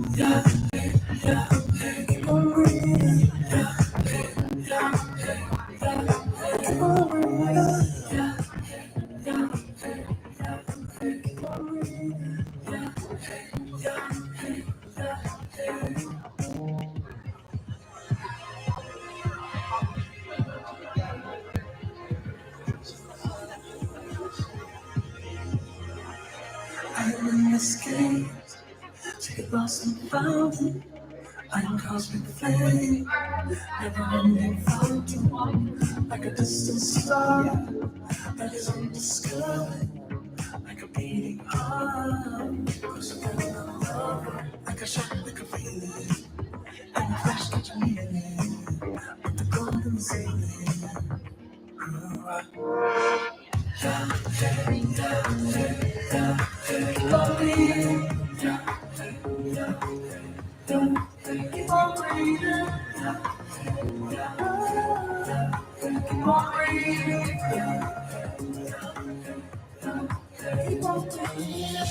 Yeah, yeah, keep on breathing. Yeah, yeah, keep on breathing. Yeah, yeah, keep on breathing. Yeah, yeah, I'm in this game. Take lost and found. I'm cosmic flame. Never ending fountain. Like a distant star that is in the sky. Like a beating heart. Cause I fell in love. Like a shot, like a feeling. And a flash that you needed. With the golden ceiling. Keep on breathing. Keep on breathing. Keep on breathing.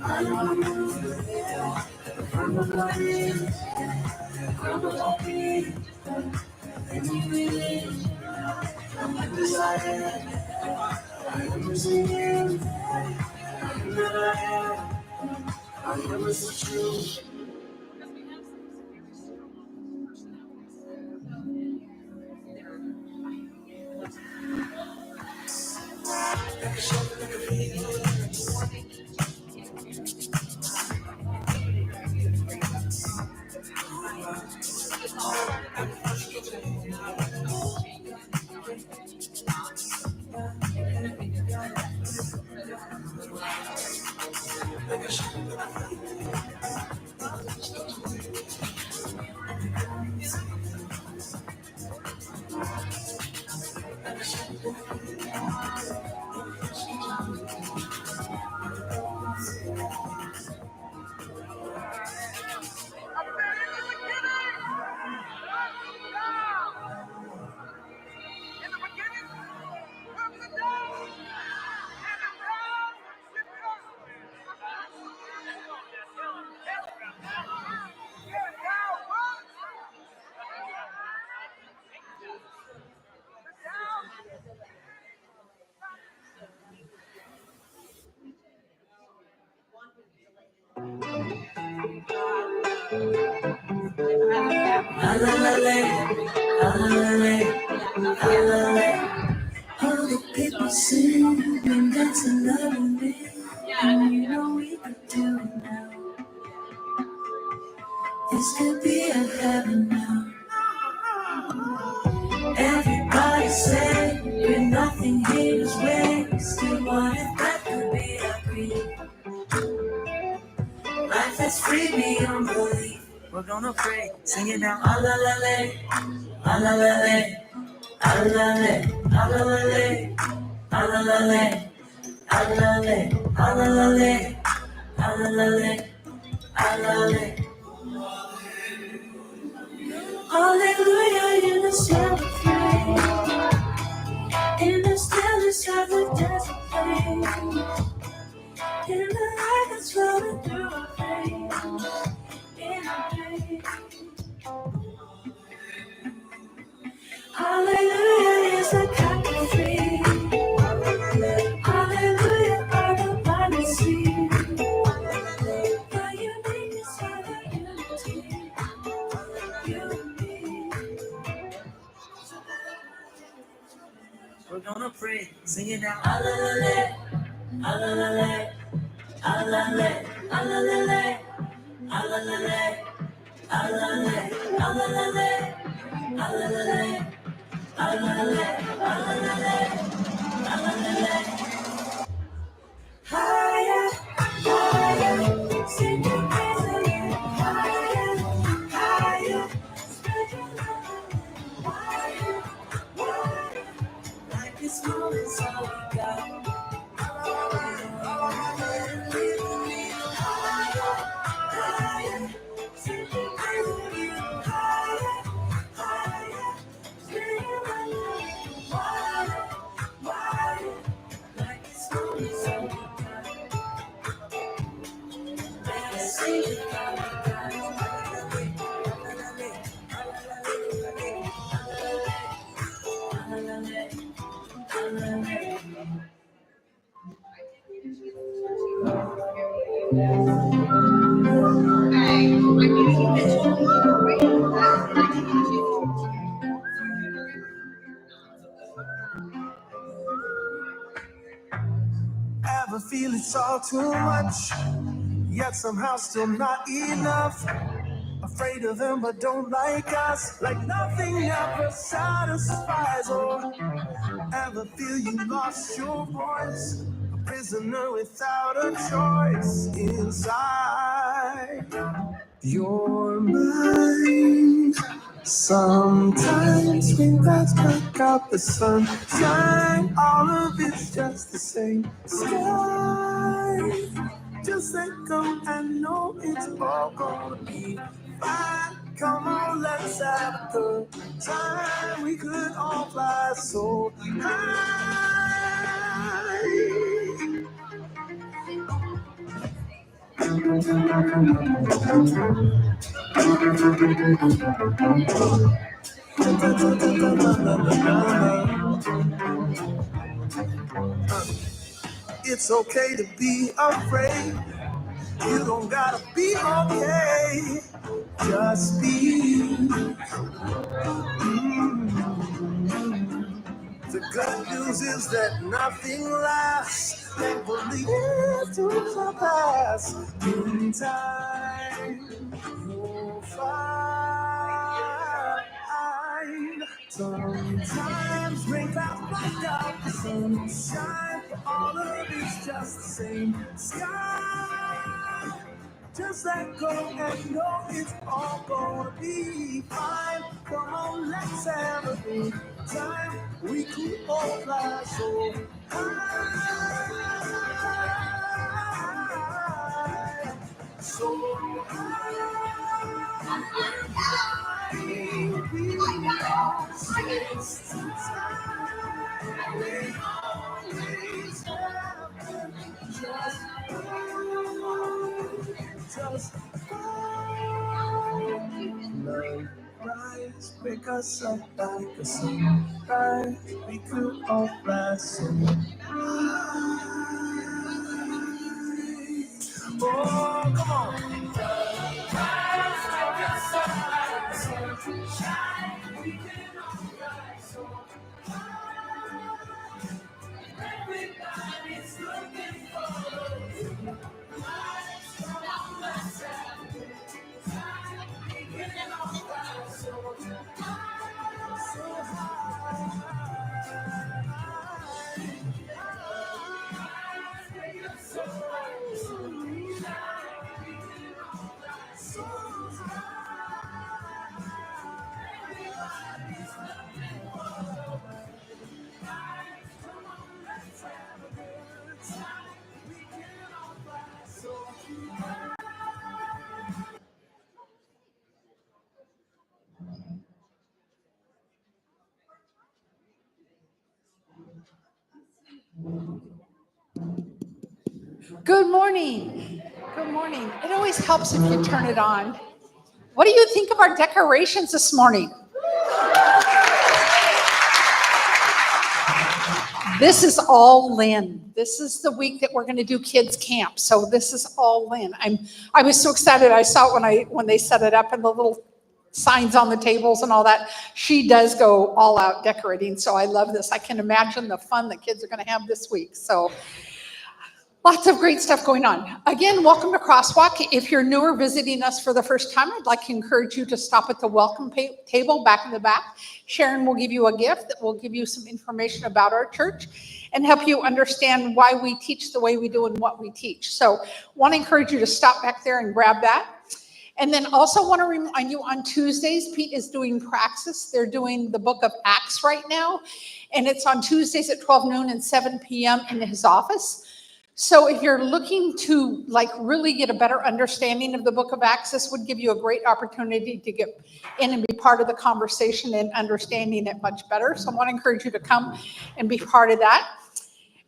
I love you. I'm a body. I'm a body. And you really. I'm a desire. I'm losing you. I'm that I am. I am so true. All the people sing and dancing love me. And you know we could do it now. This could be a heaven now. Everybody say we're nothing here is wasted. What if that could be our creed? Life has freed me on belief. We're gonna pray, sing it now. Ah la la la, ah la la la, ah la la, ah la la la, ah la la la, ah la la, ah la la la, ah la la la, ah la la. Hallelujah, in the sound of praise, in the stillness of the desert plain, in the light that's flowing through our veins, in our pain. Hallelujah is the kind of free. Hallelujah, are the blind to see. The uniqueness of the unity, you and me. We're gonna pray, sing it now. Hallelujah, hallelujah, hallelujah, hallelujah, hallelujah, hallelujah, hallelujah, hallelujah, hallelujah, hallelujah. Higher, higher, sing your praise again. Higher, higher, spread your love higher, higher. Like this moment's all we got. Higher, higher, sing your praise again. Higher, higher, spread your love wider, wider. It's all too much, yet somehow still not enough. Afraid of them but don't like us. Like nothing ever satisfies or ever feel you lost your voice. A prisoner without a choice inside your mind. Sometimes we pass back out the sunshine. All of it's just the same sky. Just let go and know it's all gonna be fine. Come on, let's have a good time. We could all fly so high. It's okay to be afraid. You don't gotta be okay. Just be. The good news is that nothing lasts. Thankfully, it will pass. In time, you'll find. Sometimes rain clouds black out the sunshine. All of it's just the same sky. Just let go and know it's all gonna be fine. Come on, let's have a good time. We could all fly so high. So high. We all space to time. We always happen. Just love rise, pick us up like a sunrise. We could all fly so high. Oh, come on. Rise, pick us up like a sunshine. We can all fly so high. Everybody's looking for us. Good morning. Good morning. It always helps if you turn it on. What do you think of our decorations this morning? This is all Lynn. This is the week that we're going to do kids camp. So this is all Lynn. I was so excited. I saw it when they set it up and the little signs on the tables and all that. She does go all out decorating. So I love this. I can imagine the fun the kids are going to have this week. So lots of great stuff going on. Again, welcome to Crosswalk. If you're new or visiting us for the first time, I'd like to encourage you to stop at the welcome table back in the back. Sharon will give you a gift that will give you some information about our church and help you understand why we teach the way we do and what we teach. So want to encourage you to stop back there and grab that. And then also want to remind you on Tuesdays, Pete is doing Praxis. They're doing the book of Acts right now. And it's on Tuesdays at 12 noon and 7 p.m. in his office. So if you're looking to really get a better understanding of the book of Acts, this would give you a great opportunity to get in and be part of the conversation and understanding it much better. So I want to encourage you to come and be part of that.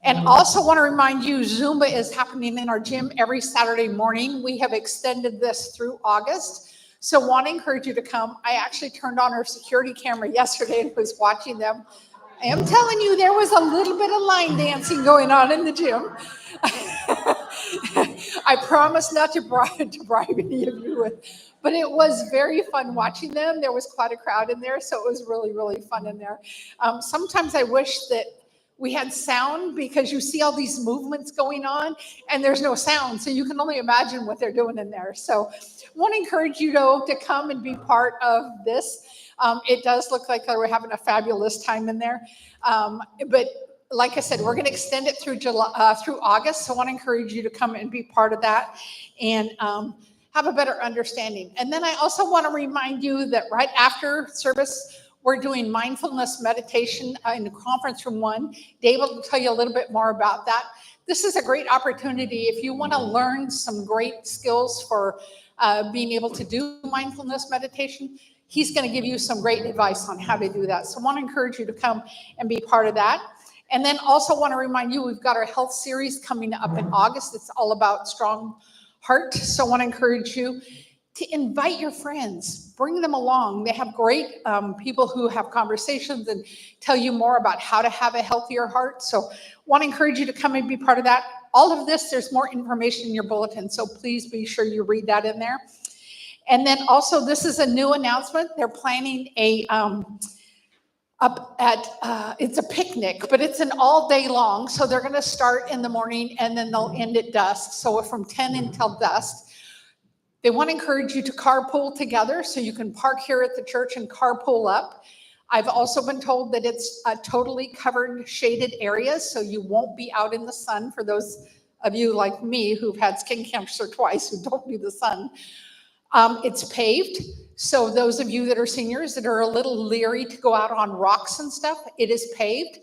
And also want to remind you, Zumba is happening in our gym every Saturday morning. We have extended this through August. So want to encourage you to come. I actually turned on our security camera yesterday and was watching them. I am telling you, there was a little bit of line dancing going on in the gym. I promise not to bribe any of you with, but it was very fun watching them. There was quite a crowd in there, so it was really, really fun in there. Sometimes I wish that We had sound because you see all these movements going on and there's no sound. So you can only imagine what they're doing in there. So I want to encourage you to come and be part of this. It does look like we're having a fabulous time in there. But like I said, we're going to extend it through through August. So I want to encourage you to come and be part of that and have a better understanding. And then I also want to remind you that right after service, we're doing mindfulness meditation in the conference room 1. Dave will tell you a little bit more about that. This is a great opportunity if you want to learn some great skills for being able to do mindfulness meditation. He's going to give you some great advice on how to do that. So I want to encourage you to come and be part of that. And then also want to remind you, we've got our health series coming up in August. It's all about strong heart. So I want to encourage you to invite your friends, bring them along. They have great people who have conversations and tell you more about how to have a healthier heart. So want to encourage you to come and be part of that. All of this, there's more information in your bulletin. So please be sure you read that in there. And then also, this is a new announcement. They're planning a it's a picnic, but it's an all day long. So they're going to start in the morning and then they'll end at dusk. So from 10 until dusk. They want to encourage you to carpool together so you can park here at the church and carpool up. I've also been told that it's a totally covered, shaded area, so you won't be out in the sun for those of you like me who've had skin cancer twice who don't do the sun. It's paved, so those of you that are seniors that are a little leery to go out on rocks and stuff, it is paved.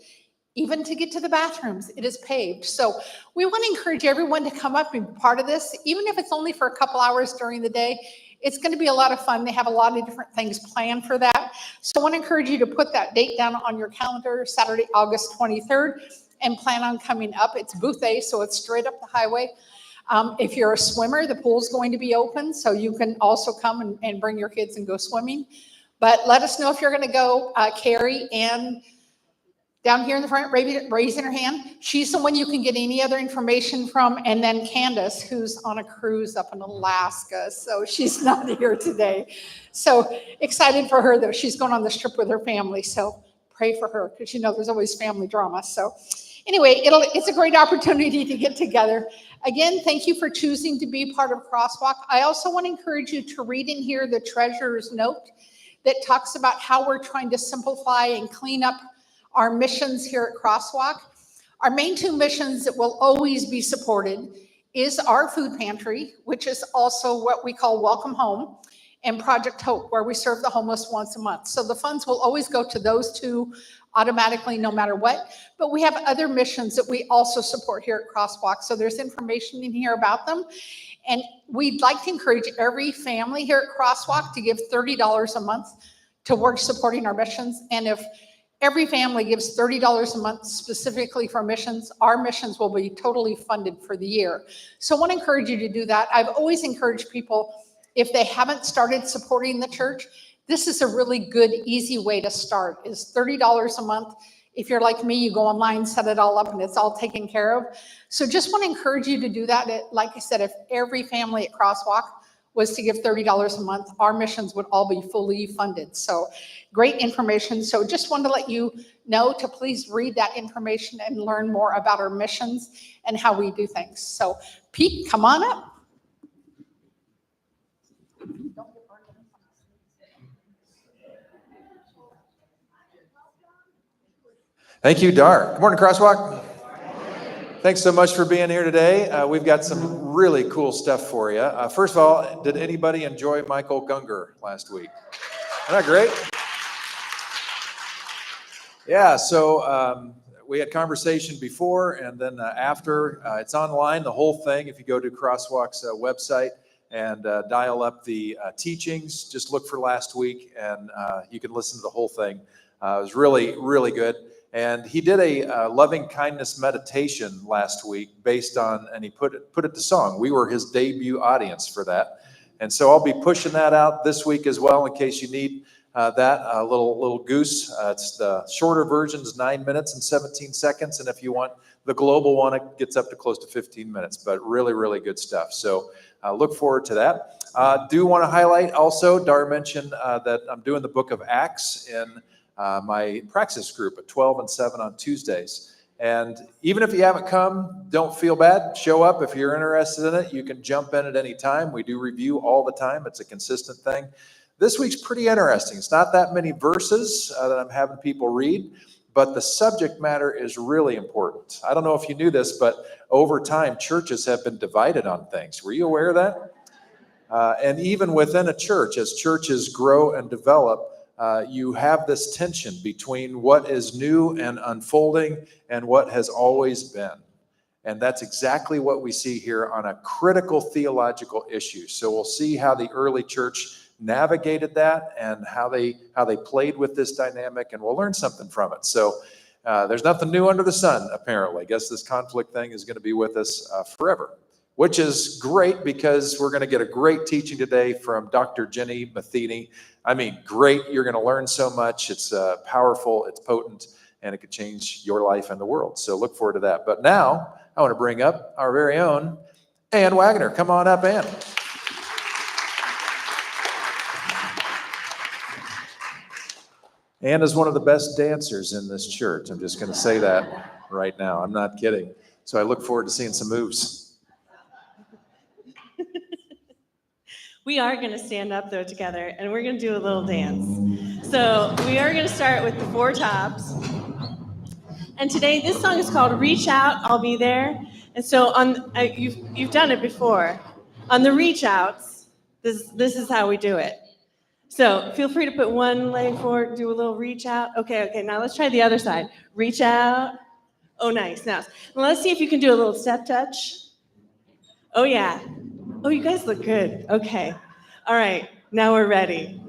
Even to get to the bathrooms, it is paved. So we want to encourage everyone to come up and be part of this, even if it's only for a couple hours during the day. It's going to be a lot of fun. They have a lot of different things planned for that. So I want to encourage you to put that date down on your calendar, Saturday, August 23rd, and plan on coming up. It's booth A, so it's straight up the highway. If you're a swimmer, the pool's going to be open, so you can also come and bring your kids and go swimming. But let us know if you're going to go. Carrie and down here in the front, raising her hand. She's the one you can get any other information from. And then Candace, who's on a cruise up in Alaska. So she's not here today. So excited for her, though. She's going on this trip with her family. So pray for her because, you know, there's always family drama. So anyway, it's a great opportunity to get together. Again, thank you for choosing to be part of Crosswalk. I also want to encourage you to read in here the treasurer's note that talks about how we're trying to simplify and clean up our missions here at Crosswalk. Our main 2 missions that will always be supported is our food pantry, which is also what we call Welcome Home, and Project Hope, where we serve the homeless once a month. So the funds will always go to those 2 automatically, no matter what. But we have other missions that we also support here at Crosswalk. So there's information in here about them. And we'd like to encourage every family here at Crosswalk to give $30 a month towards supporting our missions. And if every family gives $30 a month specifically for missions, our missions will be totally funded for the year. So I want to encourage you to do that. I've always encouraged people, if they haven't started supporting the church, this is a really good, easy way to start, is $30 a month. If you're like me, you go online, set it all up, and it's all taken care of. So just want to encourage you to do that. Like I said, if every family at Crosswalk was to give $30 a month, our missions would all be fully funded. So great information. So just wanted to let you know to please read that information and learn more about our missions and how we do things. So Pete, come on up. Thank you, Dar. Good morning, Crosswalk. Thanks so much for being here today. We've got some really cool stuff for you. First of all, did anybody enjoy Michael Gungor last week? Isn't that great? Yeah, so we had conversation before and then after. It's online, the whole thing. If you go to Crosswalk's website and dial up the teachings, just look for last week and you can listen to the whole thing. It was really, really good. And he did a loving kindness meditation last week based on, and he put it to song. We were his debut audience for that. And so I'll be pushing that out this week as well in case you need that little goose. It's the shorter version is 9 minutes and 17 seconds. And if you want the global one, it gets up to close to 15 minutes, but really, really good stuff. So look forward to that. Do want to highlight also, Dar mentioned that I'm doing the book of Acts in my praxis group at 12 and 7 on Tuesdays. And even if you haven't come, don't feel bad. Show up. If you're interested in it, you can jump in at any time. We do review all the time. It's a consistent thing. This week's pretty interesting. It's not that many verses that I'm having people read, but the subject matter is really important. I don't know if you knew this, but over time, churches have been divided on things. Were you aware of that? And even within a church, as churches grow and develop, you have this tension between what is new and unfolding and what has always been. And that's exactly what we see here on a critical theological issue. So we'll see how the early church navigated that and how they played with this dynamic, and we'll learn something from it. So there's nothing new under the sun, apparently. I guess this conflict thing is going to be with us forever, which is great because we're going to get a great teaching today from Dr. Jenny Matheny. I mean, great. You're going to learn so much. It's powerful, it's potent, and it could change your life and the world. So look forward to that. But now I want to bring up our very own Ann Wagner. Come on up, Ann. Ann is one of the best dancers in this church. I'm just going to say that right now. I'm not kidding. So I look forward to seeing some moves. We are going to stand up, though, together, and we're going to do a little dance. So we are going to start with the Four Tops. And today, this song is called Reach Out, I'll Be There. And so you've done it before. On the reach outs, this is how we do it. So feel free to put one leg forward, do a little reach out. Okay, now let's try the other side. Reach out. Oh, nice. Now, let's see if you can do a little step touch. Oh, yeah. Oh, you guys look good. Okay. All right. Now we're ready.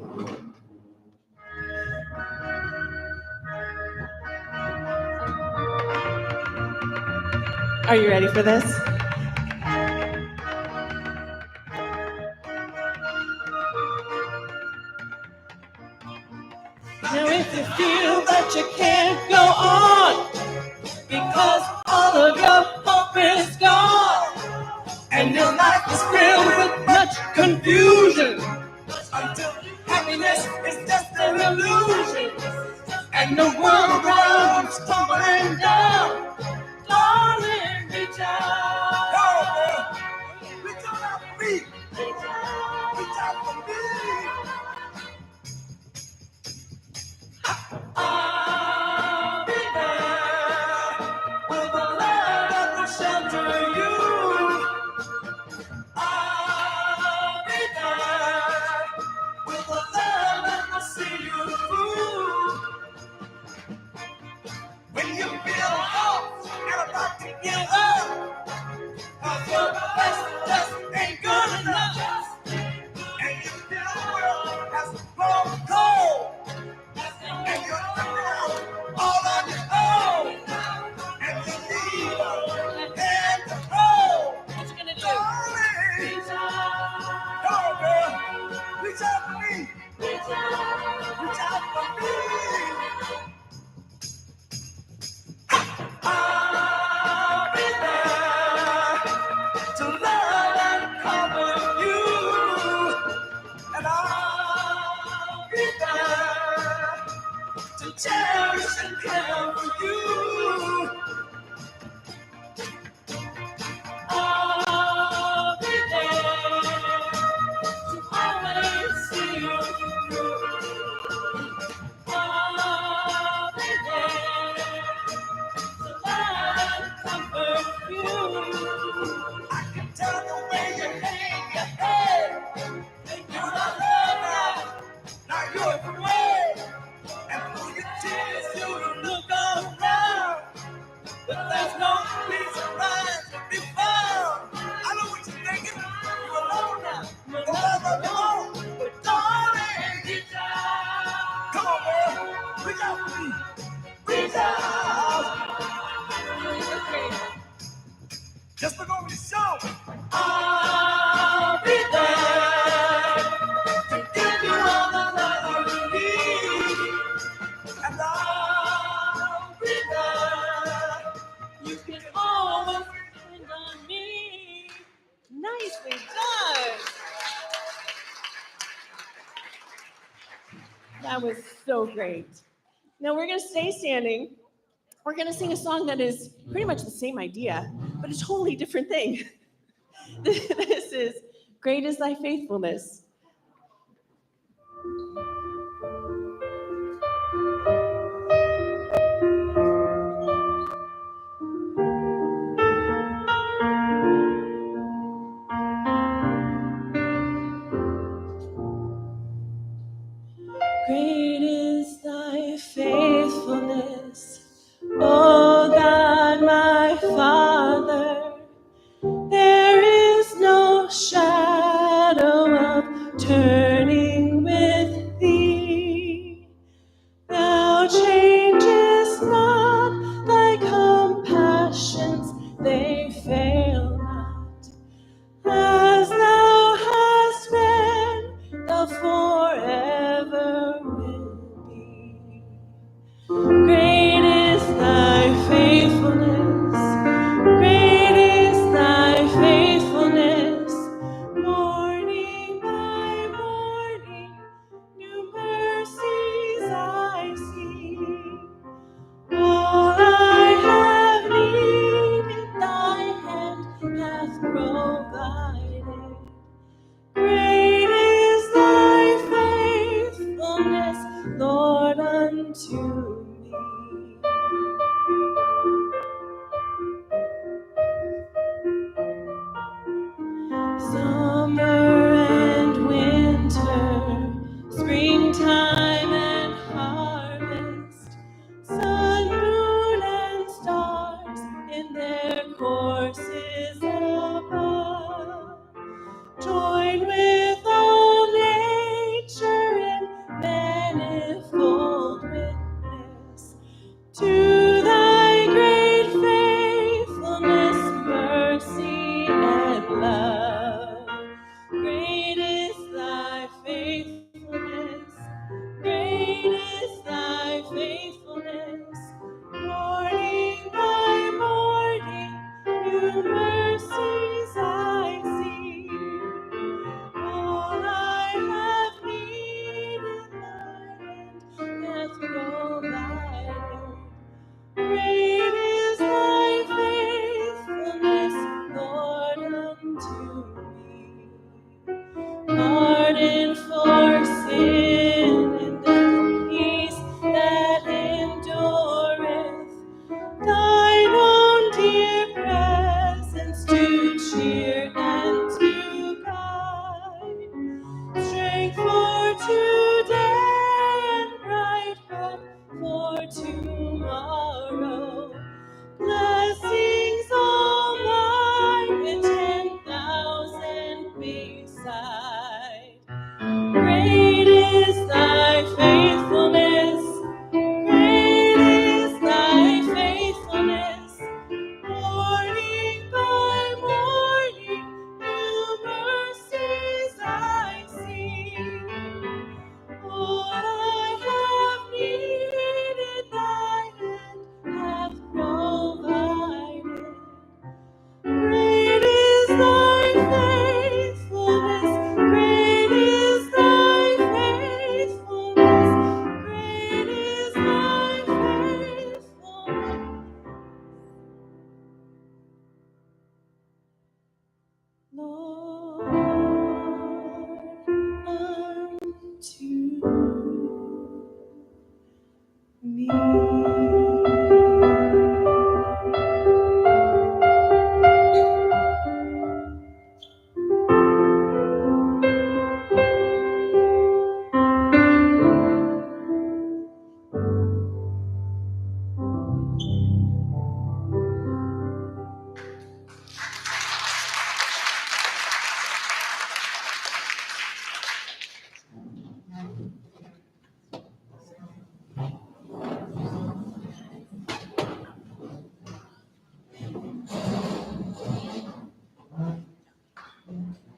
Are you ready for this? Now if you feel that you can't go on because all of your hope is gone and your life is filled with much confusion until happiness is just an illusion and the world around is tumbling down, darling, reach out. Reach out for me. Reach out for me. I'll be there with a love that will shelter you. I'll be there with a love that will see you through. When you feel lost and about to give up, 'cause your best just ain't good enough, and you feel the world has grown cold. And you're down all on your own, and you need a hand to hold. What you gonna do? Darling, reach out. Come on, girl. Reach out for me. Reach out for me. I'll be there to love and cover you, and I'll be there to cherish and care for you. I'll be there to always see you through. I'll be there to love and comfort you. I can tell the way you hang your head. You're not love now you're afraid. And through your tears you look around, but there's no peace of mind to be found. I know what you're thinking, you're alone now, forever alone. But darling, reach out. Come on, girl, reach out for me. Reach out. Just look over your shoulder. I'll be there to give you all the love you need. And I'll be there. You can always depend on me. Nicely done. That was so great. Now we're going to stay standing. we're going to sing a song that is pretty much the same idea, but a totally different thing. This is Great is Thy Faithfulness. Great is thy faithfulness, O God, my Father. There is no shadow of turning with thee. Thou changest not, thy compassions, they fail not. As thou hast been, thou forever will be. Great is thy faithfulness, great is thy faithfulness. Morning by morning, new mercies I see. All I have needed, thy hand hath provided. Great is thy faithfulness, Lord, unto me. Summer and winter, springtime and harvest, sun, moon, and stars in their courses above, join with all nature in manifold witness to thy great faithfulness, mercy, and love. Great is thy faithfulness, great is thy faithfulness. Morning by morning, new mercies I see. All I have needed, thy hand hath provided. Great is thy faithfulness, Lord, unto me. Pardon for sin and the peace that endureth, thine own dear presence to cheer and to guide, strength for today and bright hope for tomorrow, blessings all mine with 10,000 beside. Great is thy faithfulness, great is thy faithfulness. Morning by morning, new mercies I see. All I have needed, thy hand hath provided. Great is thy faithfulness, great is thy faithfulness, great is thy faithfulness, Lord, unto me.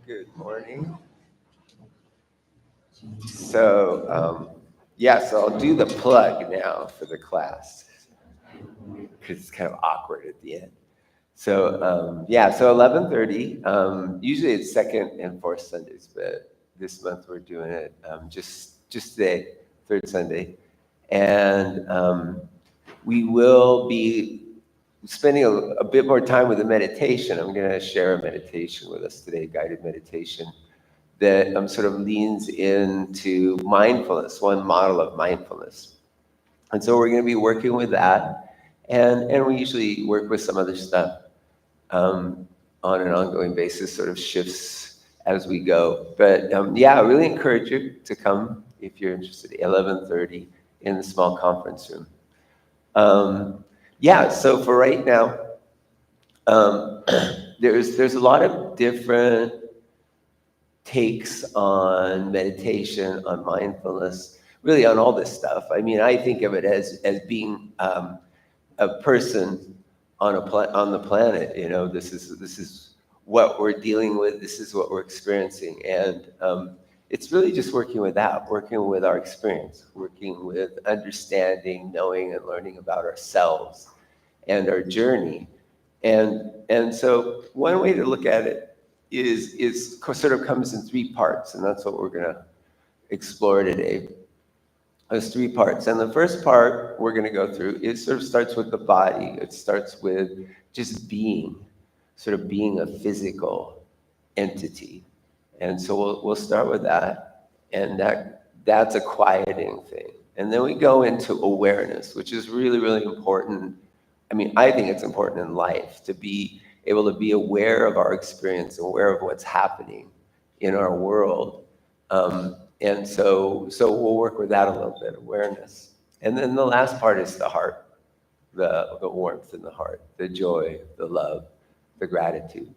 Good morning. So, so I'll do the plug now for the class because it's kind of awkward at the end. So, so 11:30. Usually it's second and fourth Sundays, but this month we're doing it just today, third Sunday. And we will be spending a bit more time with the meditation. I'm going to share a meditation with us today, guided meditation, that sort of leans into mindfulness, one model of mindfulness. And so we're going to be working with that. And we usually work with some other stuff on an ongoing basis, sort of shifts as we go. But yeah, I really encourage you to come if you're interested, 11:30 in the small conference room. Yeah, so for right now, there's a lot of different takes on meditation, on mindfulness, really on all this stuff. I mean, I think of it as being a person on on the planet. You know, this is what we're dealing with. This is what we're experiencing, and it's really just working with that, working with our experience, working with understanding, knowing, and learning about ourselves and our journey. And so one way to look at it is sort of comes in three parts, and that's what we're going to explore today. There's three parts, and the first part we're going to go through, it sort of starts with the body. It starts with just being, sort of being a physical entity. And so we'll start with that, and that's a quieting thing. And then we go into awareness, which is really, really important. I mean, I think it's important in life to be able to be aware of our experience, aware of what's happening in our world. And so we'll work with that a little bit, awareness. And then the last part is the heart, the warmth in the heart, the joy, the love, the gratitude.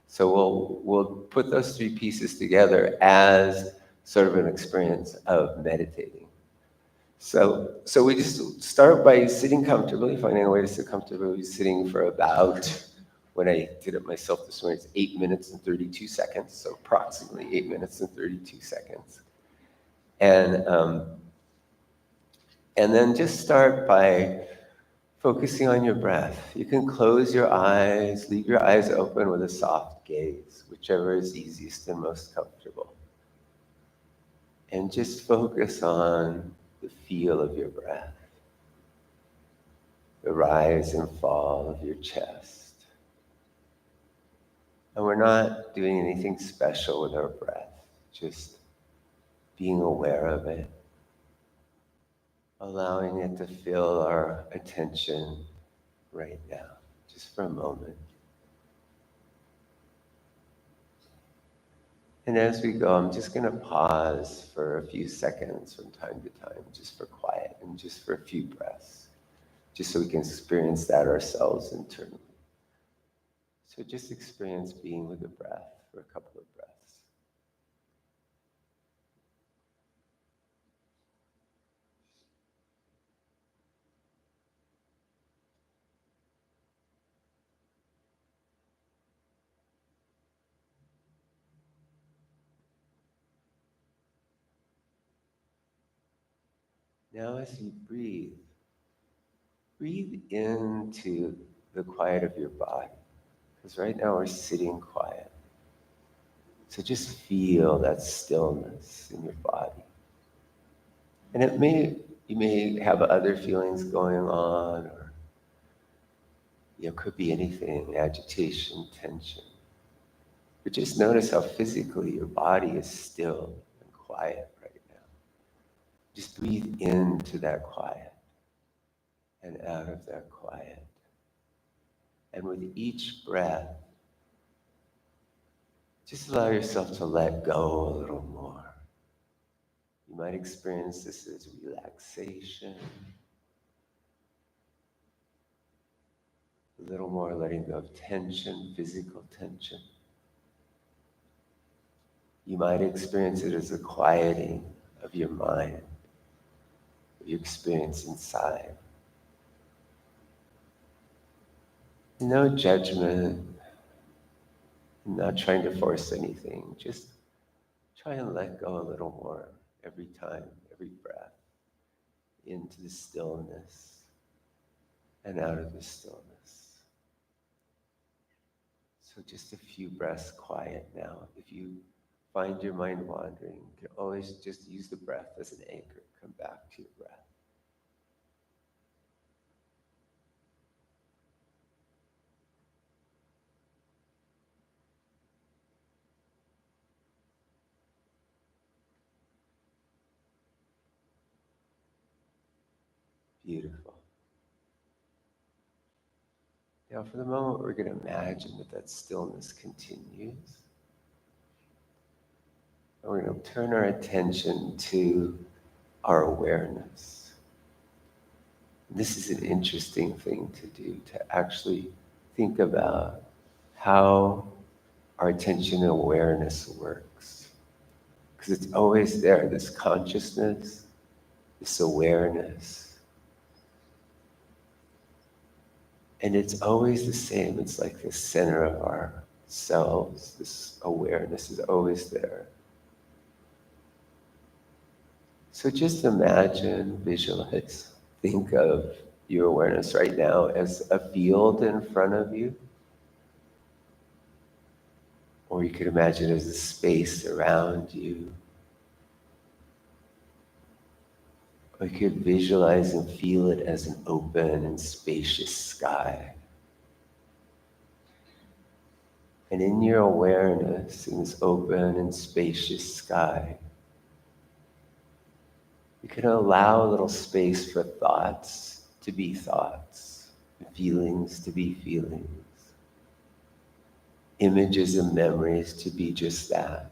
So we'll put those three pieces together as sort of an experience of meditating. So we just start by sitting comfortably, finding a way to sit comfortably, sitting for about, when I did it myself this morning, it's 8 minutes and 32 seconds, so approximately 8 minutes and 32 seconds. And then just start by focusing on your breath. You can close your eyes, leave your eyes open with a soft gaze, whichever is easiest and most comfortable. And just focus on the feel of your breath, the rise and fall of your chest. And we're not doing anything special with our breath, just being aware of it, allowing it to fill our attention right now, just for a moment. And as we go, I'm just going to pause for a few seconds from time to time, just for quiet and just for a few breaths, just so we can experience that ourselves internally. So just experience being with the breath for a couple of breaths. Now as you breathe into the quiet of your body. Because right now we're sitting quiet. So just feel that stillness in your body. And you may have other feelings going on, or could be anything, agitation, tension. But just notice how physically your body is still and quiet right now. Just breathe into that quiet and out of that quiet. And with each breath, just allow yourself to let go a little more. You might experience this as relaxation, a little more letting go of tension, physical tension. You might experience it as a quieting of your mind, of your experience inside. No judgment, not trying to force anything, just try and let go a little more every time, every breath, into the stillness and out of the stillness. So just a few breaths quiet now. If you find your mind wandering, you can always just use the breath as an anchor. Come back to your breath. Beautiful. Now, for the moment, we're going to imagine that that stillness continues. And we're going to turn our attention to our awareness. This is an interesting thing to do, to actually think about how our attention and awareness works. Because it's always there, this consciousness, this awareness. And it's always the same. It's like the center of our selves. This awareness is always there. So just imagine, visualize, think of your awareness right now as a field in front of you. Or you could imagine it as a space around you. Or you could visualize and feel it as an open and spacious sky. And in your awareness, in this open and spacious sky, you can allow a little space for thoughts to be thoughts, and feelings to be feelings, images and memories to be just that.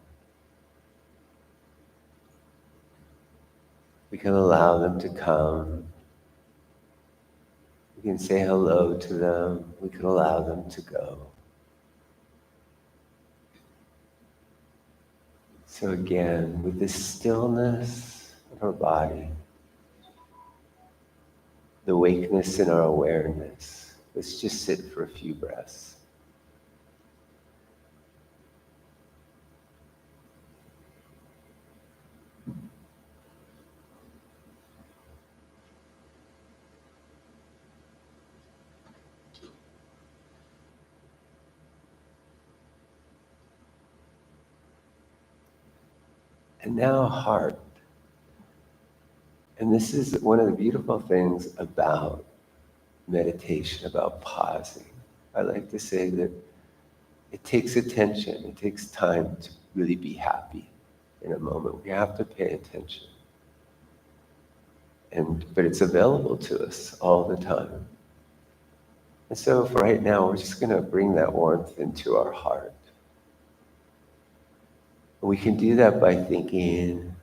We can allow them to come. We can say hello to them. We can allow them to go. So again, with this stillness of our body, the awakeness in our awareness, let's just sit for a few breaths. And now heart. And this is one of the beautiful things about meditation, about pausing. I like to say that it takes attention. It takes time to really be happy in a moment. We have to pay attention. But it's available to us all the time. And so for right now, we're just going to bring that warmth into our heart. We can do that by thinking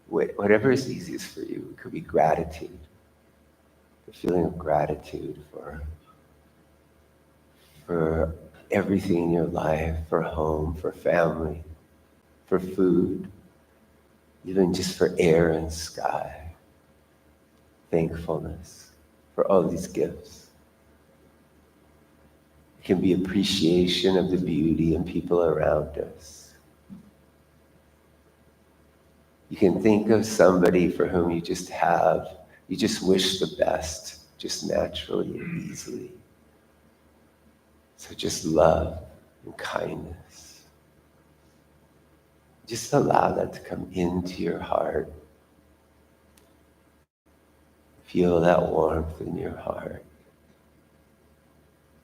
whatever is easiest for you. It could be gratitude, the feeling of gratitude for everything in your life, for home, for family, for food, even just for air and sky. Thankfulness for all these gifts. It can be appreciation of the beauty and people around us. You can think of somebody for whom you just wish the best, just naturally and easily. So just love and kindness. Just allow that to come into your heart. Feel that warmth in your heart.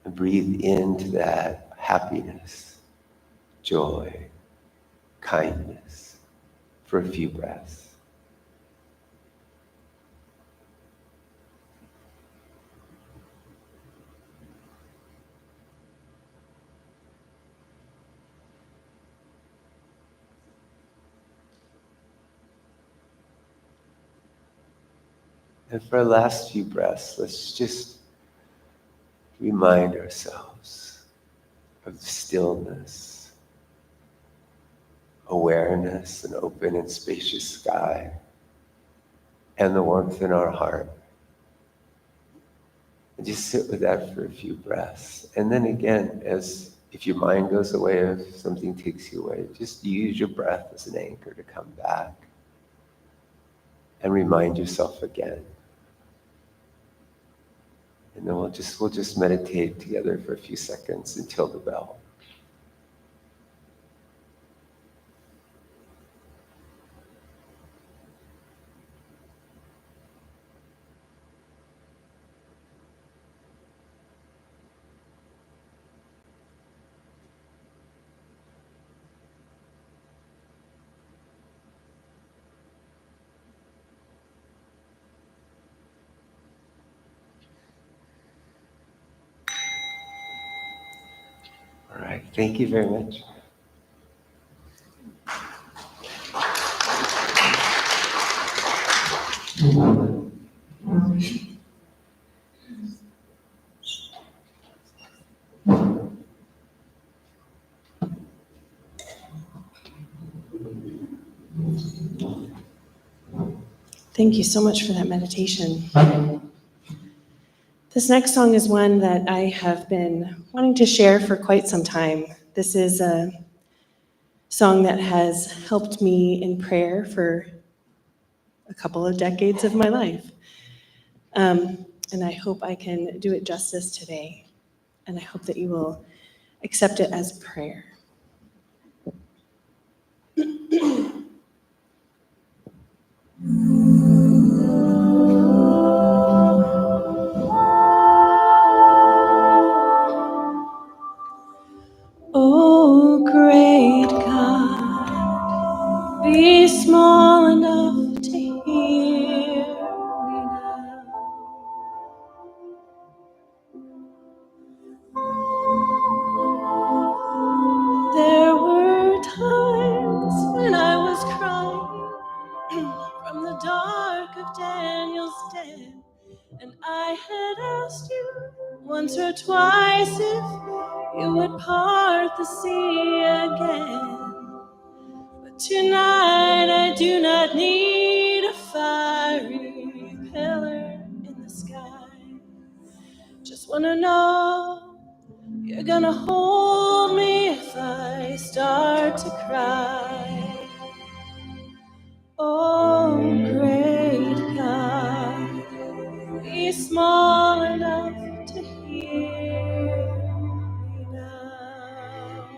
And breathe into that happiness, joy, kindness for a few breaths. And for our last few breaths, let's just remind ourselves of the stillness, awareness, an open and spacious sky, and the warmth in our heart. And just sit with that for a few breaths. And then again, if your mind goes away, if something takes you away, just use your breath as an anchor to come back and remind yourself again. And then we'll just meditate together for a few seconds until the bell. right. Thank you very much. Thank you so much for that meditation. This next song is one that I have been wanting to share for quite some time. This is a song that has helped me in prayer for a couple of decades of my life. And I hope I can do it justice today. And I hope that you will accept it as prayer. Oh, great God, be small enough to hear me now. There were times when I was crying from the dark of Daniel's den, and I had asked you once or twice if you would part the sea again. But tonight I do not need a fiery pillar in the sky. Just wanna know you're gonna hold me if I start to cry. Oh, great God, be small enough to hear me now.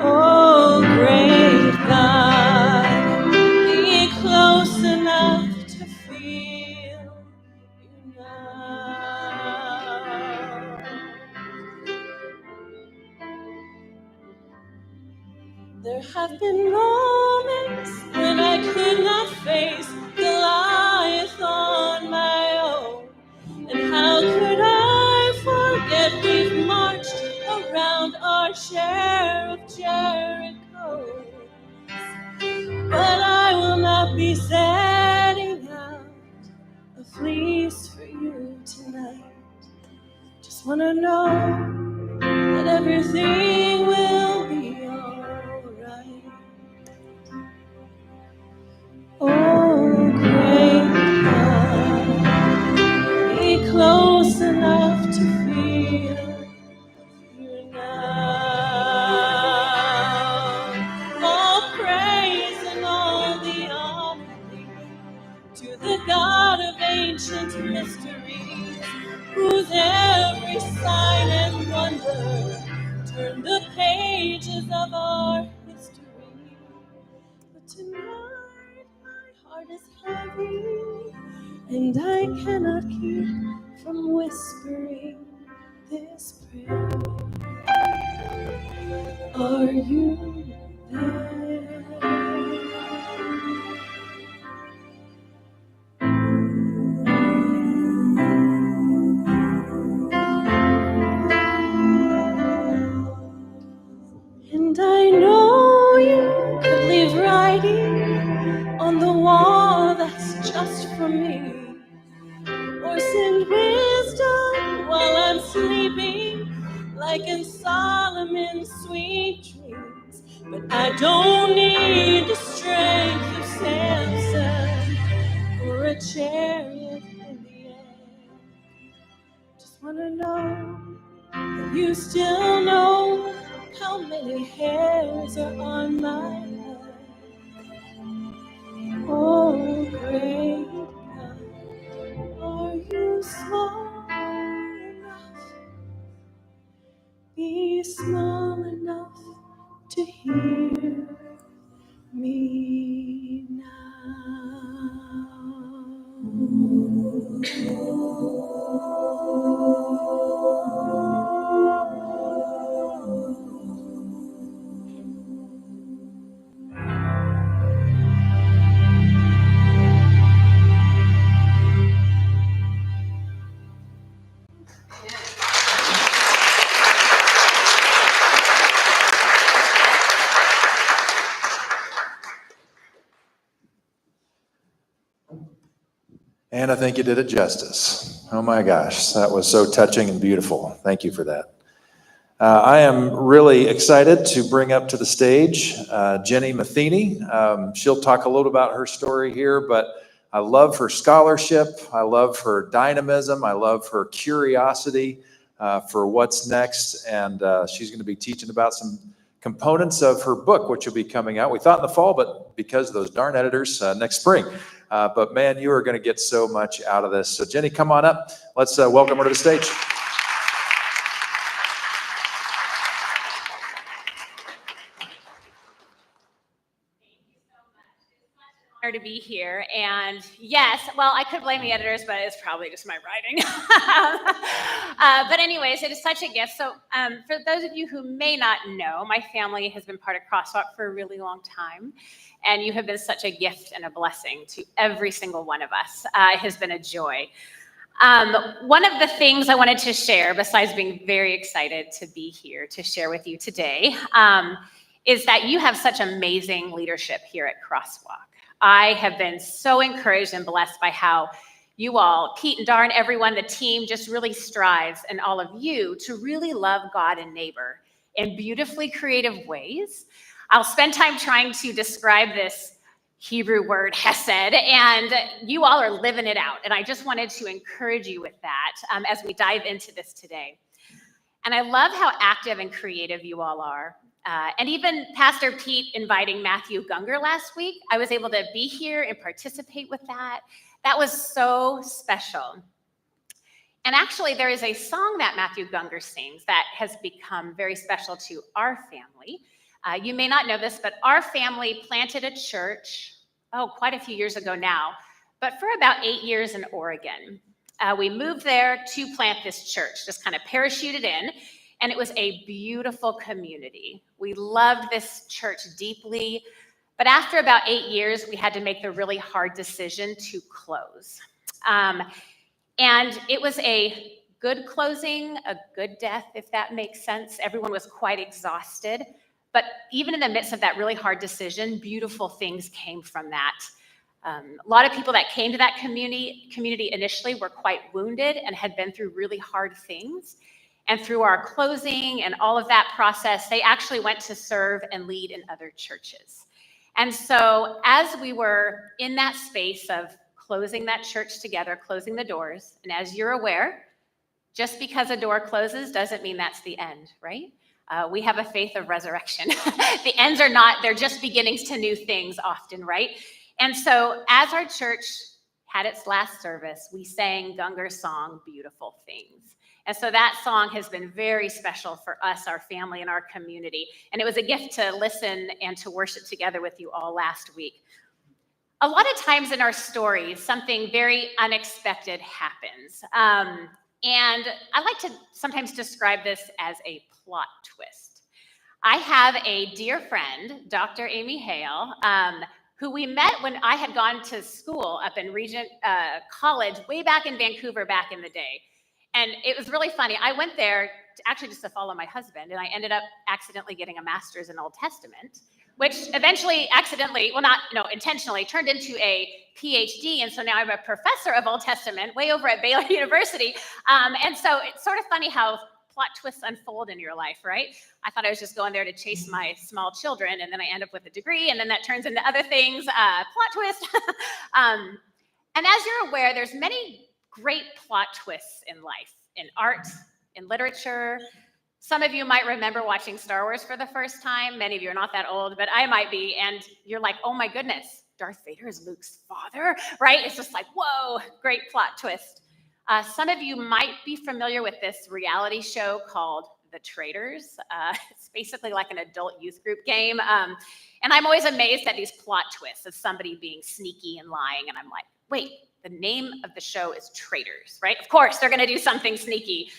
Oh, great God, be close enough to feel you now. There have been moments when I could not face Goliath on my own. And how could I forget we've marched around our share of Jericho? But I will not be setting out a fleece for you tonight. Just wanna know that everything will be alright. Oh, great God, be close enough to feel you now. All praise and all the honor to the God of ancient mysteries, whose every sign and wonder turn the pages of our history. But tonight my heart is heavy, and I cannot keep from whispering this prayer. Are you there? And I know you could leave writing on the wall that's just for me, or send wisdom while I'm sleeping, like in Solomon's sweet dreams. But I don't need the strength of Samson or a chariot in the air. Just wanna know that you still know how many hairs are on my head. Oh, great God, are you small enough? Be small enough to hear me now. And I think you did it justice. Oh my gosh, that was so touching and beautiful. Thank you for that. I am really excited to bring up to the stage Jenny Matheny. She'll talk a little about her story here, but I love her scholarship. I love her dynamism. I love her curiosity for what's next. And she's going to be teaching about some components of her book, which will be coming out. We thought in the fall, but because of those darn editors, next spring. But man, you are going to get so much out of this. So Jenny, come on up. Let's welcome her to the stage. To be here. And yes, well, I could blame the editors, but it's probably just my writing. But anyways, it is such a gift. So for those of you who may not know, my family has been part of Crosswalk for a really long time. And you have been such a gift and a blessing to every single one of us. It has been a joy. One of the things I wanted to share, besides being very excited to be here to share with you today, is that you have such amazing leadership here at Crosswalk. I have been so encouraged and blessed by how you all, Pete and Darn, everyone, the team just really strives, and all of you, to really love God and neighbor in beautifully creative ways. I'll spend time trying to describe this Hebrew word hesed, and you all are living it out. And I just wanted to encourage you with that as we dive into this today. And I love how active and creative you all are. And even Pastor Pete inviting Matthew Gungor last week, I was able to be here and participate with that. That was so special. And actually, there is a song that Matthew Gungor sings that has become very special to our family. You may not know this, but our family planted a church, quite a few years ago now, but for about 8 years in Oregon. We moved there to plant this church, just kind of parachuted in. And it was a beautiful community. We loved this church deeply. But after about 8 years, we had to make the really hard decision to close. And it was a good closing, a good death, if that makes sense. Everyone was quite exhausted. But even in the midst of that really hard decision, beautiful things came from that. A lot of people that came to that community initially were quite wounded and had been through really hard things. And through our closing and all of that process, they actually went to serve and lead in other churches. And so as we were in that space of closing that church together, closing the doors, and as you're aware, just because a door closes doesn't mean that's the end, right? We have a faith of resurrection. The ends are not, they're just beginnings to new things often, right? And so as our church had its last service, we sang Gungor's song, Beautiful Things. And so that song has been very special for us, our family, and our community. And it was a gift to listen and to worship together with you all last week. A lot of times in our stories, something very unexpected happens. And I like to sometimes describe this as a plot twist. I have a dear friend, Dr. Amy Hale, who we met when I had gone to school up in Regent College way back in Vancouver back in the day. And it was really funny. I went there actually just to follow my husband, and I ended up accidentally getting a master's in Old Testament, which eventually intentionally turned into a PhD. And so now I'm a professor of Old Testament way over at Baylor University. And so it's sort of funny how plot twists unfold in your life, right? I thought I was just going there to chase my small children, and then I end up with a degree, and then that turns into other things, plot twist. And as you're aware, there's many great plot twists in life, in art, in literature. Some of you might remember watching Star Wars for the first time. Many of you are not that old, but I might be. And you're like, oh my goodness, Darth Vader is Luke's father, right? It's just like, whoa, great plot twist. Some of you might be familiar with this reality show called The Traitors. It's basically like an adult youth group game. And I'm always amazed at these plot twists of somebody being sneaky and lying. And I'm like, wait, the name of the show is Traitors, right? Of course, they're going to do something sneaky.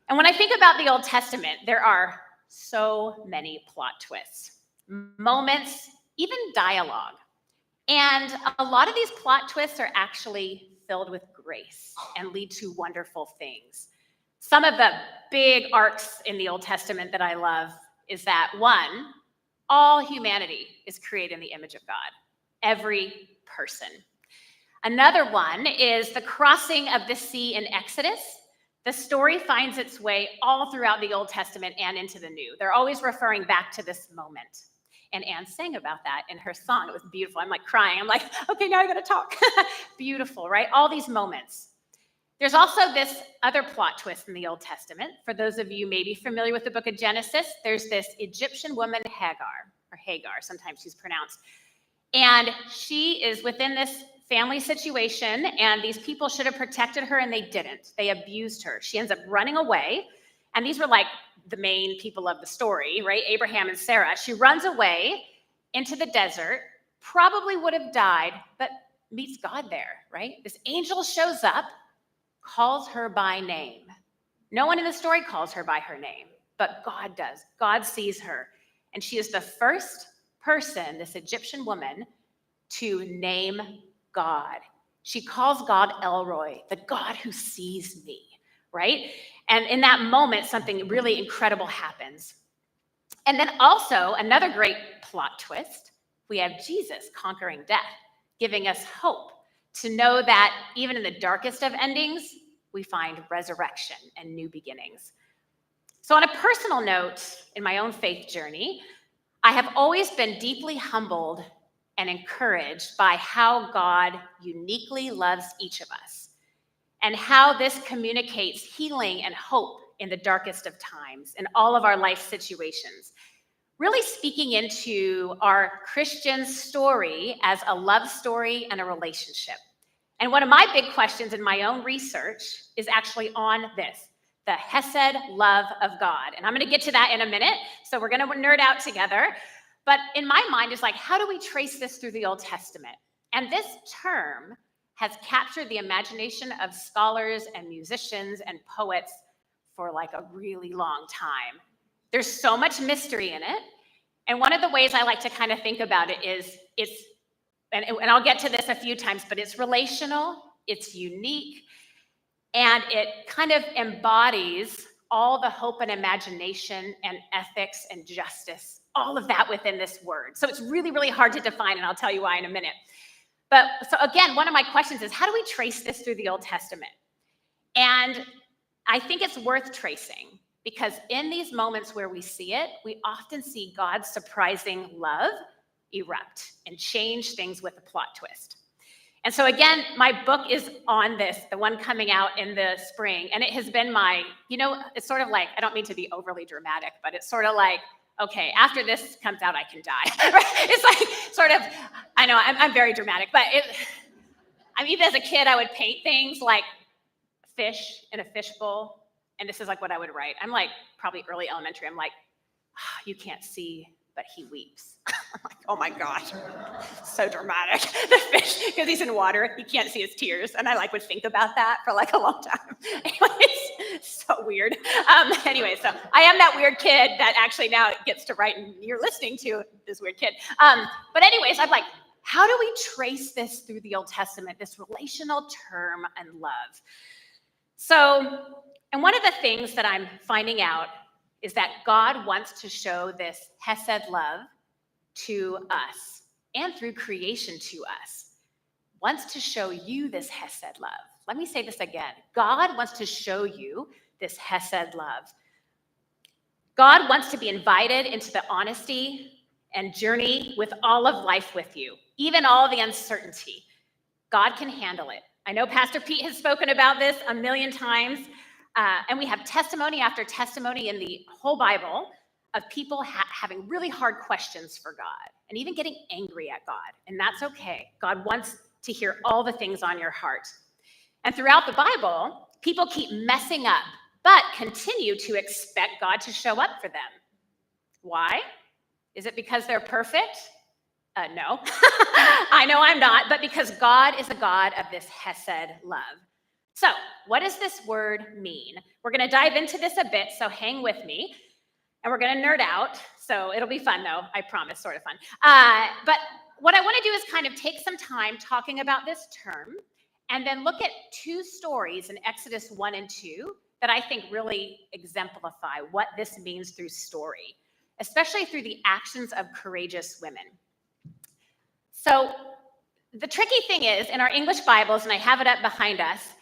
And when I think about the Old Testament, there are so many plot twists, moments, even dialogue. And a lot of these plot twists are actually filled with grace and lead to wonderful things. Some of the big arcs in the Old Testament that I love is that, one, all humanity is created in the image of God, every person. Another one is the crossing of the sea in Exodus. The story finds its way all throughout the Old Testament and into the New. They're always referring back to this moment. And Anne sang about that in her song. It was beautiful. I'm like crying. I'm like, okay, now I gotta talk. Beautiful, right? All these moments. There's also this other plot twist in the Old Testament. For those of you maybe familiar with the book of Genesis, there's this Egyptian woman, Hagar, sometimes she's pronounced. And she is within this family situation, and these people should have protected her, and they didn't. They abused her. She ends up running away, and these were like the main people of the story, right? Abraham and Sarah. She runs away into the desert, probably would have died, but meets God there, right? This angel shows up, calls her by name. No one in the story calls her by her name, but God does. God sees her, and she is the first person, this Egyptian woman, to name God. She calls God Elroy, the God who sees me, right? And in that moment, something really incredible happens. And then also, another great plot twist, we have Jesus conquering death, giving us hope to know that even in the darkest of endings, we find resurrection and new beginnings. So on a personal note, in my own faith journey, I have always been deeply humbled and encouraged by how God uniquely loves each of us and how this communicates healing and hope in the darkest of times in all of our life situations. Really speaking into our Christian story as a love story and a relationship. And one of my big questions in my own research is actually on this, the Hesed love of God. And I'm going to get to that in a minute, so we're going to nerd out together. But in my mind, it's like, how do we trace this through the Old Testament? And this term has captured the imagination of scholars and musicians and poets for like a really long time. There's so much mystery in it. And one of the ways I like to kind of think about it is and I'll get to this a few times, but it's relational, it's unique, and it kind of embodies all the hope and imagination and ethics and justice, all of that within this word. So it's really, really hard to define, and I'll tell you why in a minute. But so again, one of my questions is, how do we trace this through the Old Testament? And I think it's worth tracing, because in these moments where we see it, we often see God's surprising love erupt and change things with a plot twist. And so again, my book is on this, the one coming out in the spring, and it has been my, it's sort of like, I don't mean to be overly dramatic, but it's sort of like, okay, after this comes out, I can die. Right? It's like sort of, I know I'm very dramatic, but even as a kid, I would paint things like fish in a fishbowl, and this is like what I would write. I'm like probably early elementary. I'm like, oh, you can't see, but he weeps. I'm like, oh my gosh, so dramatic. The fish, because he's in water, you can't see his tears. And I would think about that for like a long time. Anyways, so weird. Anyway, so I am that weird kid that actually now gets to write, and you're listening to this weird kid. But anyways, I'm like, how do we trace this through the Old Testament, this relational term and love? So, and one of the things that I'm finding out is that God wants to show this Hesed love to us and through creation to us. Wants to show you this Hesed love. Let me say this again. God wants to show you this Hesed love. God wants to be invited into the honesty and journey with all of life with you, even all the uncertainty. God can handle it. I know Pastor Pete has spoken about this a million times. And we have testimony after testimony in the whole Bible of people having really hard questions for God and even getting angry at God. And that's okay. God wants to hear all the things on your heart. And throughout the Bible, people keep messing up, but continue to expect God to show up for them. Why? Is it because they're perfect? No. I know I'm not, but because God is a God of this Hesed love. So what does this word mean? We're going to dive into this a bit, so hang with me. And we're going to nerd out. So it'll be fun, though. I promise, sort of fun. But what I want to do is kind of take some time talking about this term and then look at two stories in Exodus 1 and 2 that I think really exemplify what this means through story, especially through the actions of courageous women. So The tricky thing is, in our English Bibles, and I have it up behind us,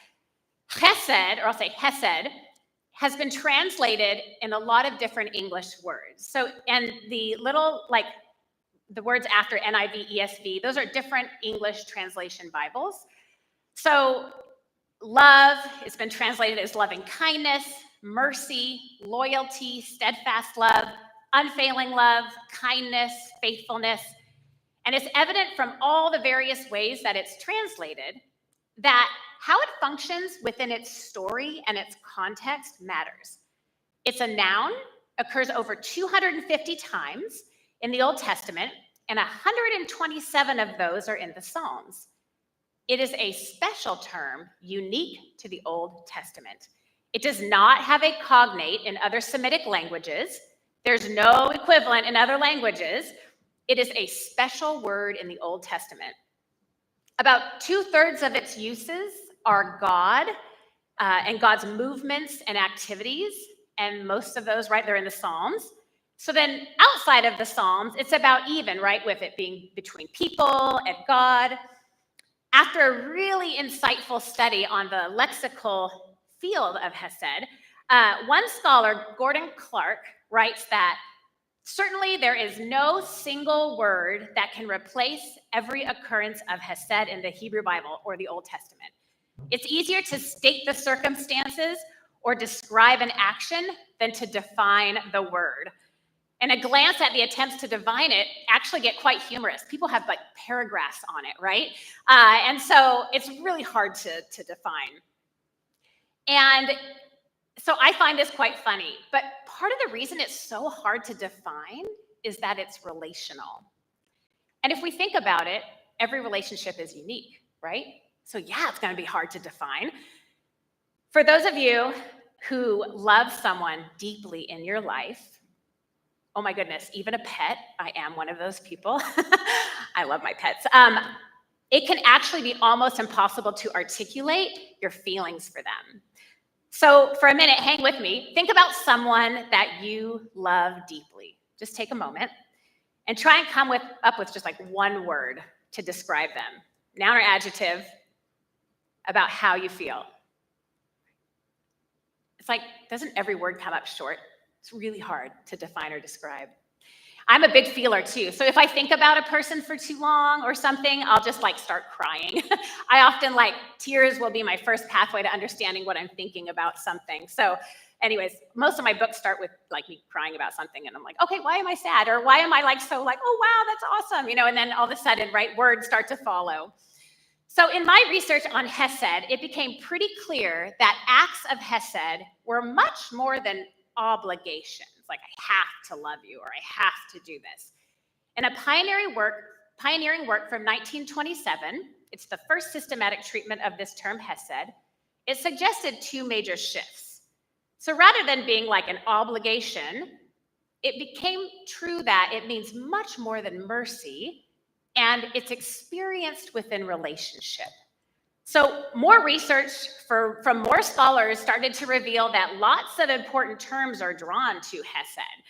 chesed, or I'll say hesed, has been translated in a lot of different English words. So, and the little, like, the words after NIV, ESV, those are different English translation Bibles. So, love has been translated as loving kindness, mercy, loyalty, steadfast love, unfailing love, kindness, faithfulness. And it's evident from all the various ways that it's translated that how it functions within its story and its context matters. It's a noun, occurs over 250 times in the Old Testament, and 127 of those are in the Psalms. It is a special term unique to the Old Testament. It does not have a cognate in other Semitic languages. There's no equivalent in other languages. It is a special word in the Old Testament. About 2/3 of its uses are God and God's movements and activities, and most of those, right, they're in the Psalms. So then outside of the Psalms, it's about even, right, with it being between people and God. After a really insightful study on the lexical field of Hesed, one scholar, Gordon Clark, writes that certainly there is no single word that can replace every occurrence of Hesed in the Hebrew Bible or the Old Testament. It's easier to state the circumstances or describe an action than to define the word. And a glance at the attempts to define it actually get quite humorous. People have like paragraphs on it, right? And so it's really hard to define. And so I find this quite funny, but part of the reason it's so hard to define is that it's relational. And if we think about it, every relationship is unique, right? So yeah, it's going to be hard to define. For those of you who love someone deeply in your life, oh my goodness, even a pet, I am one of those people. I love my pets. It can actually be almost impossible to articulate your feelings for them. So for a minute, hang with me. Think about someone that you love deeply. Just take a moment and try and come up with just like one word to describe them, noun or adjective, about how you feel. It's like, doesn't every word come up short? It's really hard to define or describe. I'm a big feeler too. So if I think about a person for too long or something, I'll just like start crying. I often like tears will be my first pathway to understanding what I'm thinking about something. So anyways, most of my books start with like me crying about something and I'm like, okay, why am I sad? Or why am I like so like, oh wow, that's awesome. You know, and then all of a sudden, right, words start to follow. So in my research on Hesed, it became pretty clear that acts of Hesed were much more than obligations, like I have to love you or I have to do this. In a pioneering work from 1927, it's the first systematic treatment of this term Hesed, it suggested two major shifts. So rather than being like an obligation, it became true that it means much more than mercy, and it's experienced within relationship. So more research from more scholars started to reveal that lots of important terms are drawn to Hesed,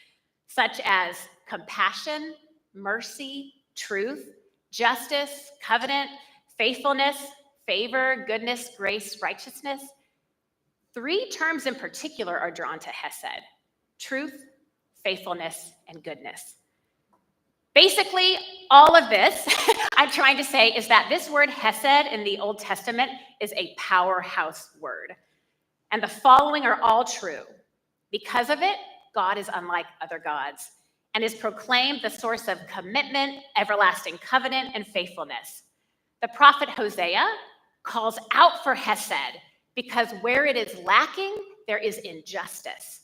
such as compassion, mercy, truth, justice, covenant, faithfulness, favor, goodness, grace, righteousness. 3 terms in particular are drawn to Hesed: truth, faithfulness, and goodness. Basically, all of this I'm trying to say is that this word Hesed in the Old Testament is a powerhouse word. And the following are all true. Because of it, God is unlike other gods and is proclaimed the source of commitment, everlasting covenant, and faithfulness. The prophet Hosea calls out for Hesed because where it is lacking, there is injustice.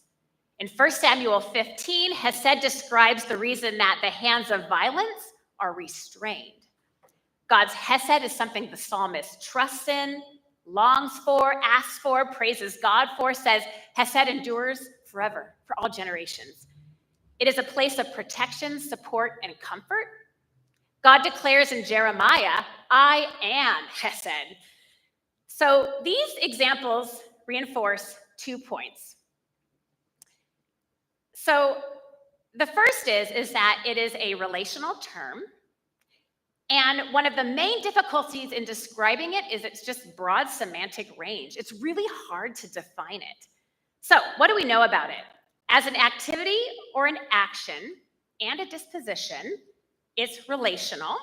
In 1 Samuel 15, Hesed describes the reason that the hands of violence are restrained. God's Hesed is something the psalmist trusts in, longs for, asks for, praises God for, says Hesed endures forever, for all generations. It is a place of protection, support, and comfort. God declares in Jeremiah, I am Hesed. So these examples reinforce 2 points. So the first is that it is a relational term, And one of the main difficulties in describing it is its just broad semantic range. It's really hard to define it. So what do we know about it? As an activity or an action and a disposition, it's relational.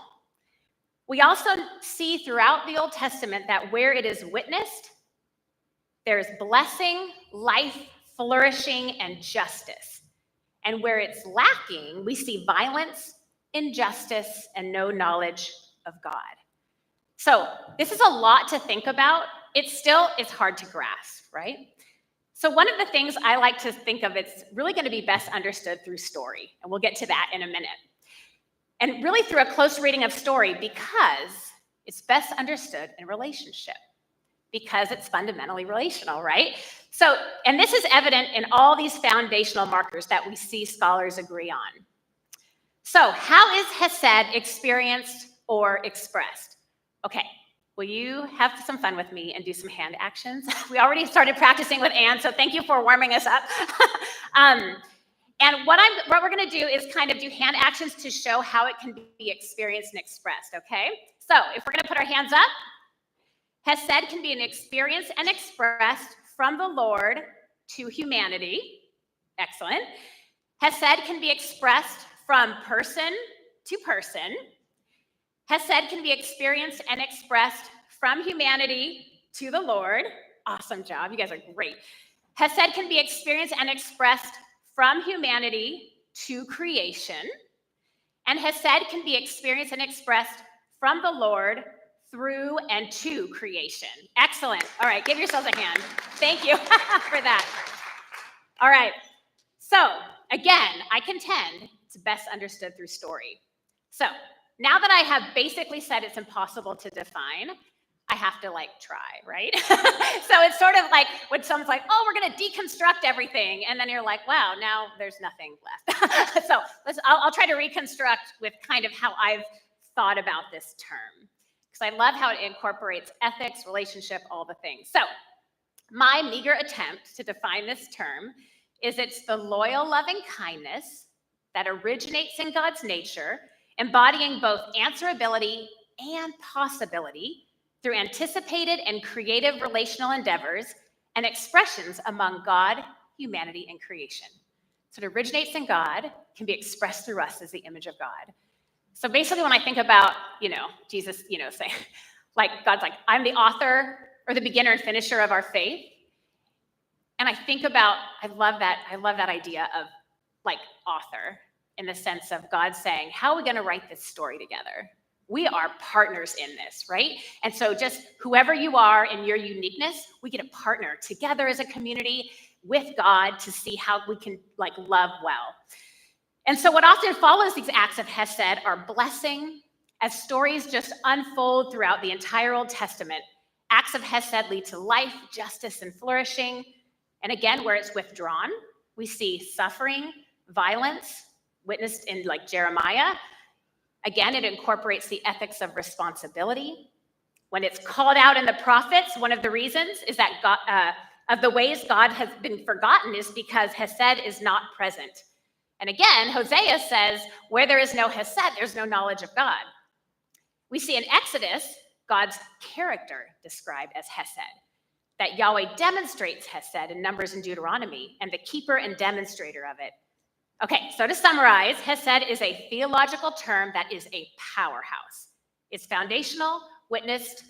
We also see throughout the Old Testament that where it is witnessed, there's blessing, life, flourishing, and justice. And where it's lacking, we see violence, injustice, and no knowledge of God. So this is a lot to think about. It's hard to grasp, right? So one of the things I like to think of, it's really going to be best understood through story. And we'll get to that in a minute. And really through a close reading of story, because it's best understood in relationship, because it's fundamentally relational, right? So, and this is evident in all these foundational markers that we see scholars agree on. So how is Hesed experienced or expressed? Okay, will you have some fun with me and do some hand actions? We already started practicing with Anne, so thank you for warming us up. And what we're going to do is kind of do hand actions to show how it can be experienced and expressed, okay? So if we're going to put our hands up, Hesed can be an experience and expressed from the Lord to humanity. Excellent. Hesed can be expressed from person to person. Hesed can be experienced and expressed from humanity to the Lord. Awesome job. You guys are great. Hesed can be experienced and expressed from humanity to creation. And Hesed can be experienced and expressed from the Lord through and to creation. Excellent. All right, give yourselves a hand. Thank you for that. All right. So again, I contend it's best understood through story. So now that I have basically said it's impossible to define, I have to try, right? So it's sort of like when someone's like, oh, we're going to deconstruct everything. And then you're like, wow, now there's nothing left. So I'll try to reconstruct with kind of how I've thought about this term, because I love how it incorporates ethics, relationship, all the things. So my meager attempt to define this term is it's the loyal, loving kindness that originates in God's nature, embodying both answerability and possibility through anticipated and creative relational endeavors and expressions among God, humanity, and creation. So it originates in God, can be expressed through us as the image of God. So basically when I think about, Jesus, saying, God's like, I'm the author or the beginner and finisher of our faith. And I think about, I love that idea of author, in the sense of God saying, how are we going to write this story together? We are partners in this, right? And so just whoever you are in your uniqueness, we get to partner together as a community with God to see how we can love well. And so what often follows these acts of Hesed are blessing. As stories just unfold throughout the entire Old Testament, acts of Hesed lead to life, justice, and flourishing. And again, where it's withdrawn, we see suffering, violence, witnessed in Jeremiah. Again, it incorporates the ethics of responsibility. When it's called out in the prophets, one of the reasons is that God, of the ways God has been forgotten is because Hesed is not present. And again, Hosea says, where there is no Hesed, there's no knowledge of God. We see in Exodus, God's character described as Hesed, that Yahweh demonstrates Hesed in Numbers and Deuteronomy, and the keeper and demonstrator of it. Okay, so to summarize, Hesed is a theological term that is a powerhouse. It's foundational, witnessed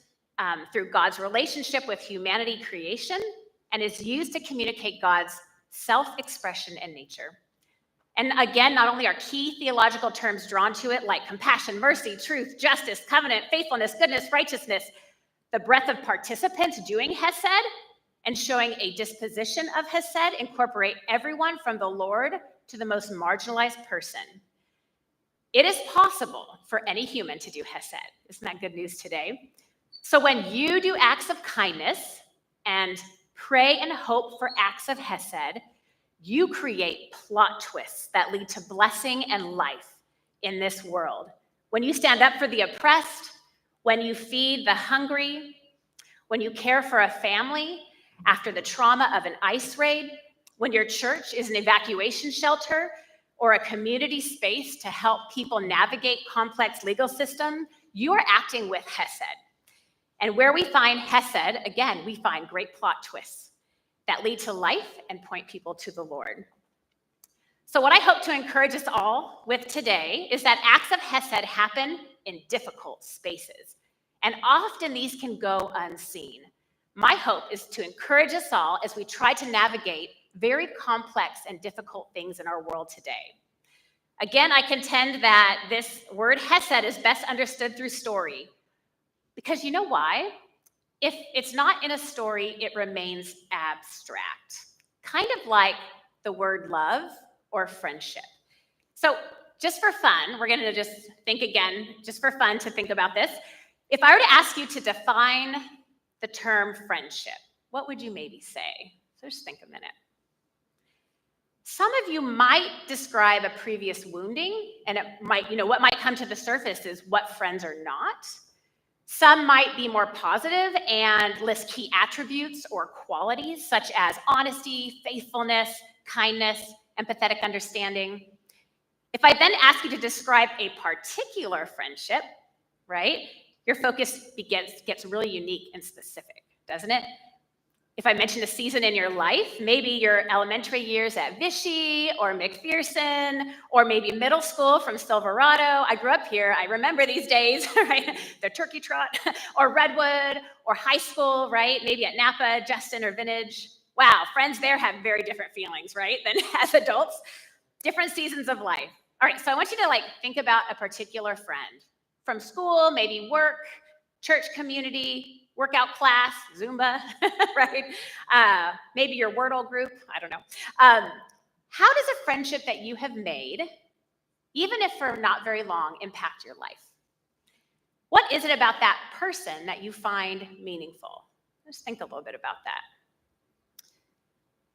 through God's relationship with humanity creation, and is used to communicate God's self-expression and nature. And again, not only are key theological terms drawn to it, like compassion, mercy, truth, justice, covenant, faithfulness, goodness, righteousness, the breadth of participants doing Hesed and showing a disposition of Hesed incorporate everyone from the Lord to the most marginalized person. It is possible for any human to do Hesed. Isn't that good news today? So when you do acts of kindness and pray and hope for acts of Hesed, you create plot twists that lead to blessing and life in this world. When you stand up for the oppressed, when you feed the hungry, when you care for a family after the trauma of an ICE raid, when your church is an evacuation shelter or a community space to help people navigate complex legal system, you are acting with hesed. And where we find hesed, again, we find great plot twists that lead to life and point people to the Lord. So what I hope to encourage us all with today is that acts of hesed happen in difficult spaces. And often these can go unseen. My hope is to encourage us all as we try to navigate very complex and difficult things in our world today. Again, I contend that this word hesed is best understood through story. Because you know why? If it's not in a story, it remains abstract. Kind of like the word love or friendship. So just for fun, we're going to just think again, just for fun to think about this. If I were to ask you to define the term friendship, what would you maybe say? So just think a minute. Some of you might describe a previous wounding, and it might, what might come to the surface is what friends are not. Some might be more positive and list key attributes or qualities such as honesty, faithfulness, kindness, empathetic understanding. If I then ask you to describe a particular friendship, right, your focus gets really unique and specific, doesn't it? If I mention a season in your life, maybe your elementary years at Vichy or McPherson, or maybe middle school from Silverado. I grew up here. I remember these days, right? The turkey trot, or Redwood, or high school, right? Maybe at Napa, Justin, or Vintage. Wow, friends there have very different feelings, right? Than as adults. Different seasons of life. All right, so I want you to think about a particular friend from school, maybe work, church community, workout class, Zumba, right? Maybe your Wordle group, I don't know. How does a friendship that you have made, even if for not very long, impact your life? What is it about that person that you find meaningful? Just think a little bit about that.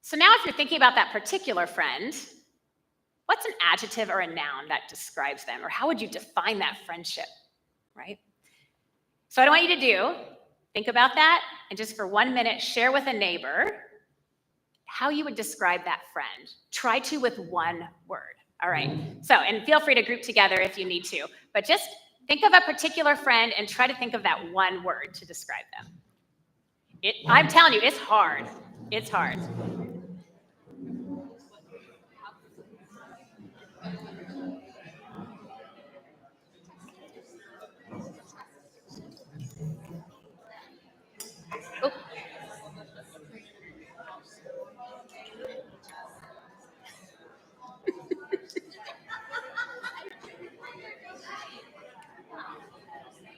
So now if you're thinking about that particular friend, what's an adjective or a noun that describes them? Or how would you define that friendship, right? So what I want you to do, think about that, and just for 1 minute, share with a neighbor how you would describe that friend. Try to with one word, all right? So, and feel free to group together if you need to, but just think of a particular friend and try to think of that one word to describe them. I'm telling you, it's hard. It's hard. Oh.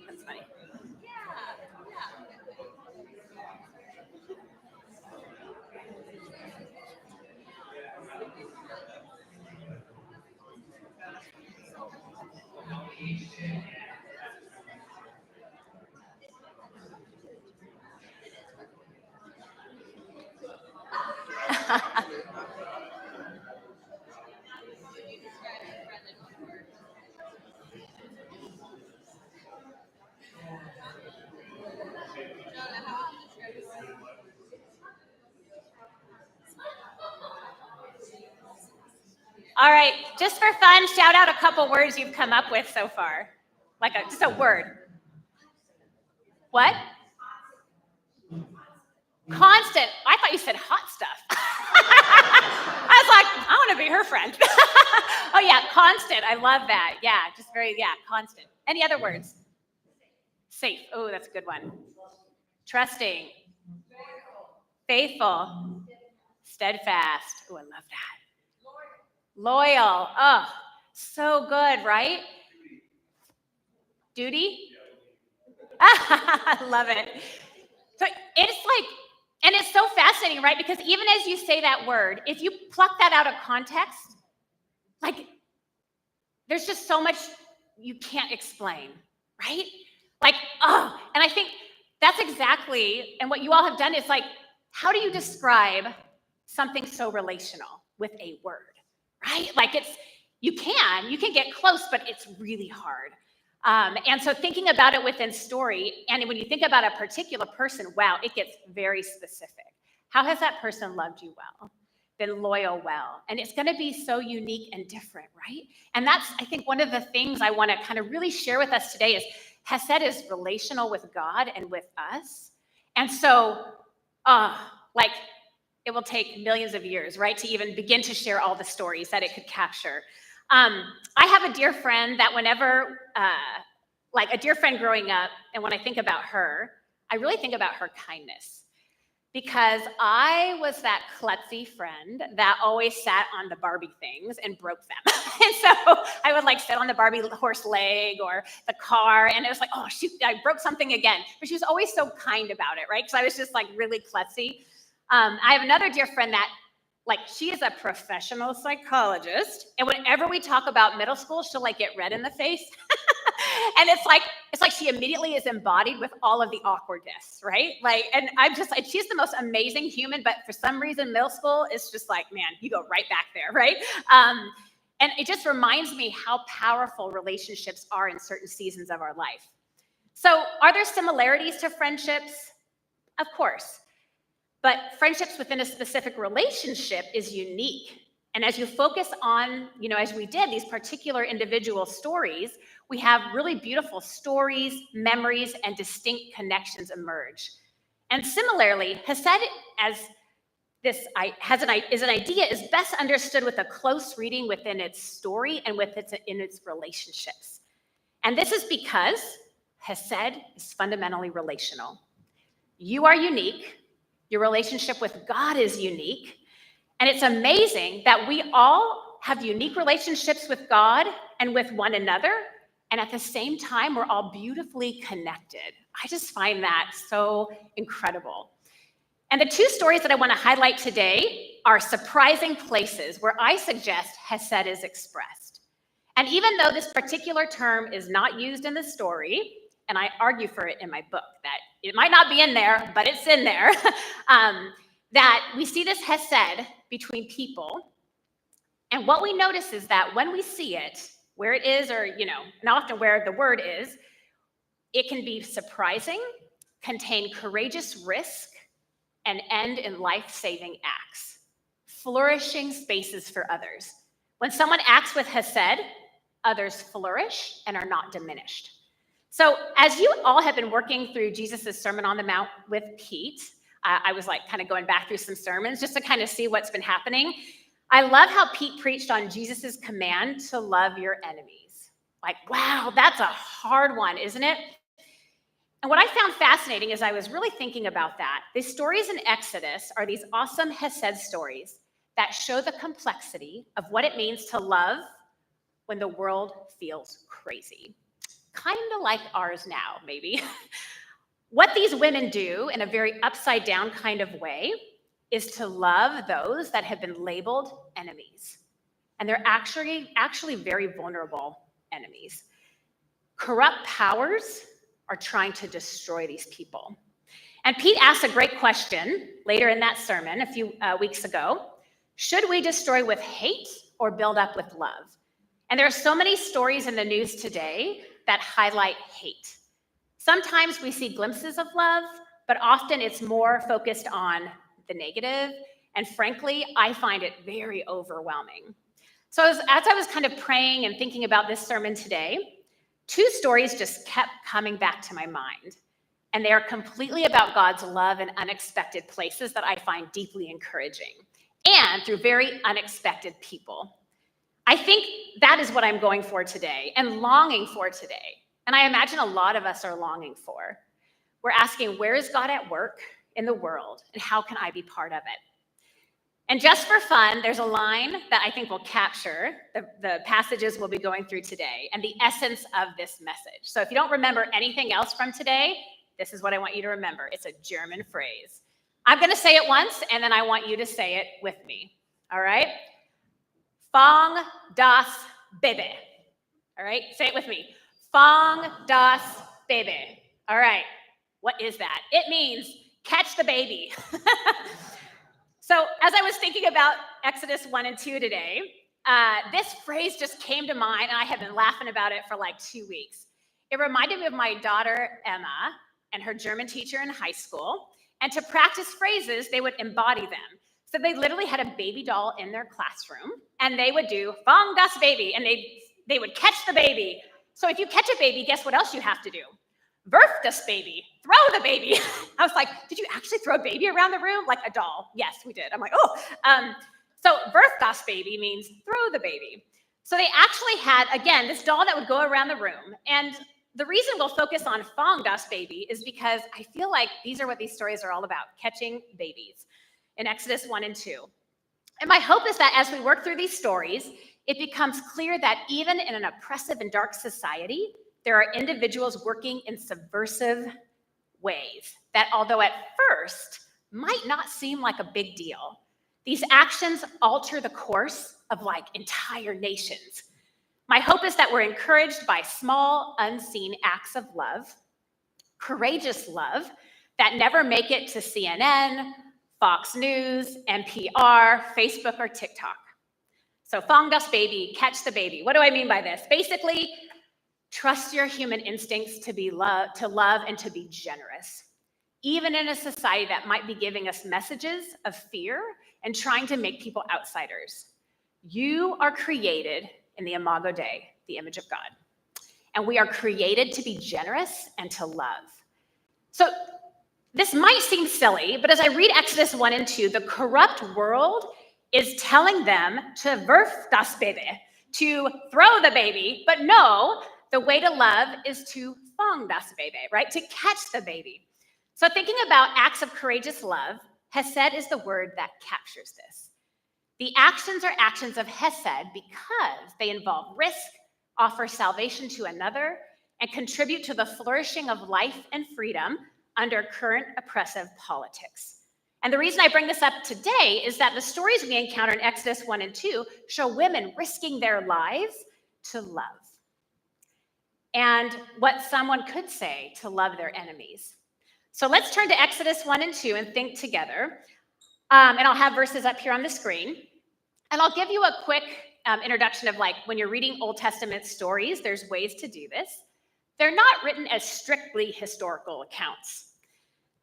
That's funny. All right, just for fun, shout out a couple words you've come up with so far. Just a word. What? Constant. I thought you said hot stuff. I was like, I want to be her friend. Oh yeah, constant. I love that. Yeah, constant. Any other words? Safe. Oh, that's a good one. Trusting. Faithful. Steadfast. Oh, I love that. Loyal. Oh, so good, right? Duty? I love it. So it's and it's so fascinating, right? Because even as you say that word, if you pluck that out of context, there's just so much you can't explain, right? And I think that's exactly, and what you all have done is how do you describe something so relational with a word, right? You can get close, but it's really hard. And so thinking about it within story, and when you think about a particular person, wow, it gets very specific. How has that person loved you well? Been loyal well? And it's going to be so unique and different, right? And that's, I think, one of the things I want to kind of really share with us today is Hesed is relational with God and with us. And so, like, it will take millions of years, right, to even begin to share all the stories that it could capture. I have a dear friend that whenever, like a dear friend growing up, and when I think about her, I really think about her kindness. Because I was that klutzy friend that always sat on the Barbie things and broke them. And so I would like sit on the Barbie horse leg or the car, and it was like, oh shoot, I broke something again. But she was always so kind about it, right? Because I was just like really klutzy. I have another dear friend that, like, she is a professional psychologist, and whenever we talk about middle school, she'll like get red in the face. And it's like she immediately is embodied with all of the awkwardness, right? Like, and I'm just like, she's the most amazing human, but for some reason, middle school is just like, man, you go right back there, right? And it just reminds me how powerful relationships are in certain seasons of our life. So are there similarities to friendships? Of course. But friendships within a specific relationship is unique. And as you focus on, as we did, these particular individual stories, we have really beautiful stories, memories, and distinct connections emerge. And similarly, Hesed is an idea is best understood with a close reading within its story and in its relationships. And this is because Hesed is fundamentally relational. You are unique. Your relationship with God is unique. And it's amazing that we all have unique relationships with God and with one another. And at the same time, we're all beautifully connected. I just find that so incredible. And the two stories that I want to highlight today are surprising places where I suggest Hesed is expressed. And even though this particular term is not used in the story, and I argue for it in my book, that it might not be in there, but it's in there, that we see this Hesed between people. And what we notice is that when we see it, where it is, or, and often where the word is, it can be surprising, contain courageous risk, and end in life-saving acts, flourishing spaces for others. When someone acts with Hesed, others flourish and are not diminished. So as you all have been working through Jesus' Sermon on the Mount with Pete, I was like kind of going back through some sermons just to kind of see what's been happening. I love how Pete preached on Jesus' command to love your enemies. Like, wow, that's a hard one, isn't it? And what I found fascinating as I was really thinking about that, these stories in Exodus are these awesome Hesed stories that show the complexity of what it means to love when the world feels crazy. Kind of like ours now, maybe. What these women do in a very upside down kind of way is to love those that have been labeled enemies. And they're actually very vulnerable enemies. Corrupt powers are trying to destroy these people. And Pete asked a great question later in that sermon a few weeks ago. Should we destroy with hate or build up with love? And there are so many stories in the news today that highlight hate. Sometimes we see glimpses of love, but often it's more focused on the negative. And frankly, I find it very overwhelming. So as I was kind of praying and thinking about this sermon today, two stories just kept coming back to my mind. And they are completely about God's love in unexpected places that I find deeply encouraging, and through very unexpected people. I think that is what I'm going for today and longing for today. And I imagine a lot of us are longing for. We're asking, where is God at work in the world, and how can I be part of it? And just for fun, there's a line that I think will capture the passages we'll be going through today and the essence of this message. So if you don't remember anything else from today, this is what I want you to remember. It's a German phrase. I'm going to say it once, and then I want you to say it with me. All right? Fang das Baby. All right? Say it with me. Fang das Baby. All right. What is that? It means catch the baby. So as I was thinking about Exodus 1 and 2 today, this phrase just came to mind, and I have been laughing about it for like 2 weeks. It reminded me of my daughter, Emma, and her German teacher in high school. And to practice phrases, they would embody them. So they literally had a baby doll in their classroom, and they would do Fang das Baby, and they would catch the baby. So if you catch a baby, guess what else you have to do? Wirf das baby, throw the baby. I was like, did you actually throw a baby around the room? Like a doll. Yes, we did. I'm like, oh. So wirf das baby means throw the baby. So they actually had, again, this doll that would go around the room. And the reason we'll focus on fang das baby is because I feel like these are what these stories are all about, catching babies in Exodus 1 and 2. And my hope is that as we work through these stories, it becomes clear that even in an oppressive and dark society, there are individuals working in subversive ways that, although at first might not seem like a big deal, these actions alter the course of like entire nations. My hope is that we're encouraged by small, unseen acts of love, courageous love that never make it to CNN, Fox News, NPR, Facebook, or TikTok. So fang das baby, catch the baby. What do I mean by this? Basically, trust your human instincts to love and to be generous, even in a society that might be giving us messages of fear and trying to make people outsiders. You are created in the Imago Dei, the image of God. And we are created to be generous and to love. So this might seem silly, but as I read Exodus 1 and 2, the corrupt world is telling them to wirf das baby, to throw the baby, but no, the way to love is to fang das baby, right? To catch the baby. So thinking about acts of courageous love, hesed is the word that captures this. The actions are actions of hesed because they involve risk, offer salvation to another, and contribute to the flourishing of life and freedom under current oppressive politics. And the reason I bring this up today is that the stories we encounter in Exodus 1 and 2 show women risking their lives to love. And what someone could say to love their enemies. So let's turn to Exodus 1 and 2 and think together. And I'll have verses up here on the screen. And I'll give you a quick introduction of like when you're reading Old Testament stories, there's ways to do this. They're not written as strictly historical accounts.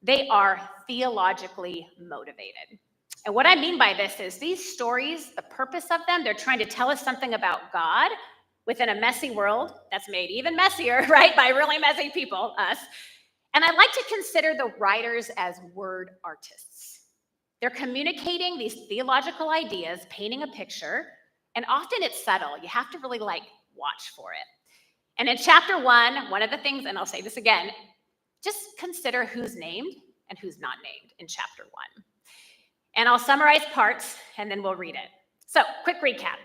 They are theologically motivated. And what I mean by this is these stories, the purpose of them, they're trying to tell us something about God within a messy world that's made even messier, right, by really messy people, us. And I like to consider the writers as word artists. They're communicating these theological ideas, painting a picture, and often it's subtle. You have to really like watch for it. And in chapter 1, one of the things, and I'll say this again, just consider who's named and who's not named in chapter 1. And I'll summarize parts and then we'll read it. So, quick recap.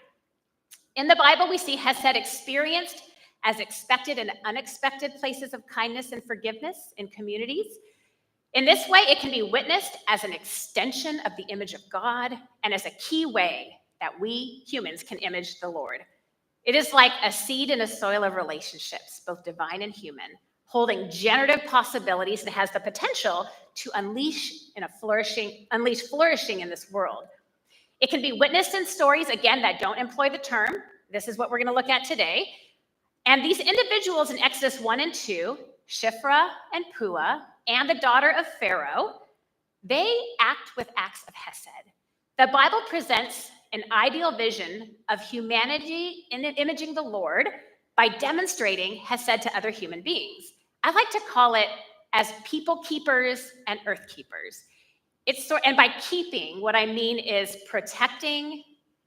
In the Bible, we see hesed experienced as expected and unexpected places of kindness and forgiveness in communities. In this way, it can be witnessed as an extension of the image of God and as a key way that we humans can image the Lord. It is like a seed in a soil of relationships, both divine and human, holding generative possibilities and has the potential to unleash flourishing in this world. It can be witnessed in stories, again, that don't employ the term. This is what we're going to look at today. And these individuals in Exodus 1 and 2, Shiphrah and Puah, and the daughter of Pharaoh, they act with acts of hesed. The Bible presents an ideal vision of humanity in imaging the Lord by demonstrating hesed to other human beings. I like to call it as people keepers and earth keepers. And by keeping, what I mean is protecting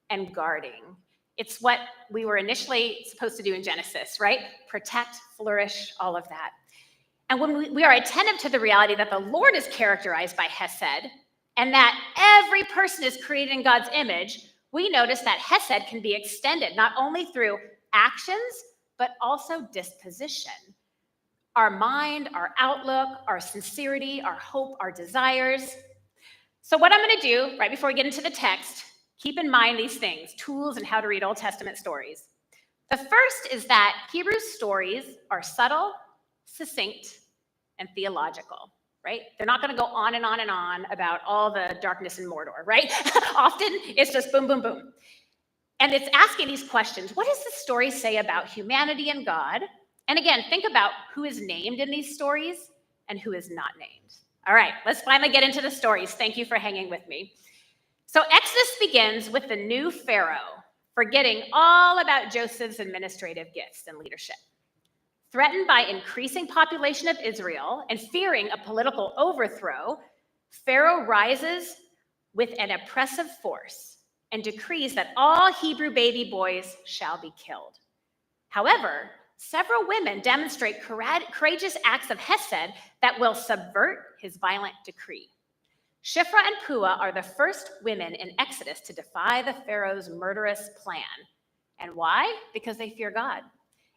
and guarding. It's what we were initially supposed to do in Genesis, right? Protect, flourish, all of that. And when we are attentive to the reality that the Lord is characterized by hesed and that every person is created in God's image, we notice that hesed can be extended not only through actions, but also disposition. Our mind, our outlook, our sincerity, our hope, our desires. So what I'm going to do right before we get into the text, keep in mind these things, tools and how to read Old Testament stories. The first is that Hebrew stories are subtle, succinct, and theological, right? They're not going to go on and on and on about all the darkness in Mordor, right? Often it's just boom, boom, boom. And it's asking these questions. What does the story say about humanity and God? And again, think about who is named in these stories and who is not named. All right, let's finally get into the stories. Thank you for hanging with me. So Exodus begins with the new Pharaoh forgetting all about Joseph's administrative gifts and leadership. Threatened by increasing population of Israel and fearing a political overthrow, Pharaoh rises with an oppressive force and decrees that all Hebrew baby boys shall be killed. However, several women demonstrate courageous acts of hesed that will subvert his violent decree. Shiphrah and Puah are the first women in Exodus to defy the Pharaoh's murderous plan. And why? Because they fear God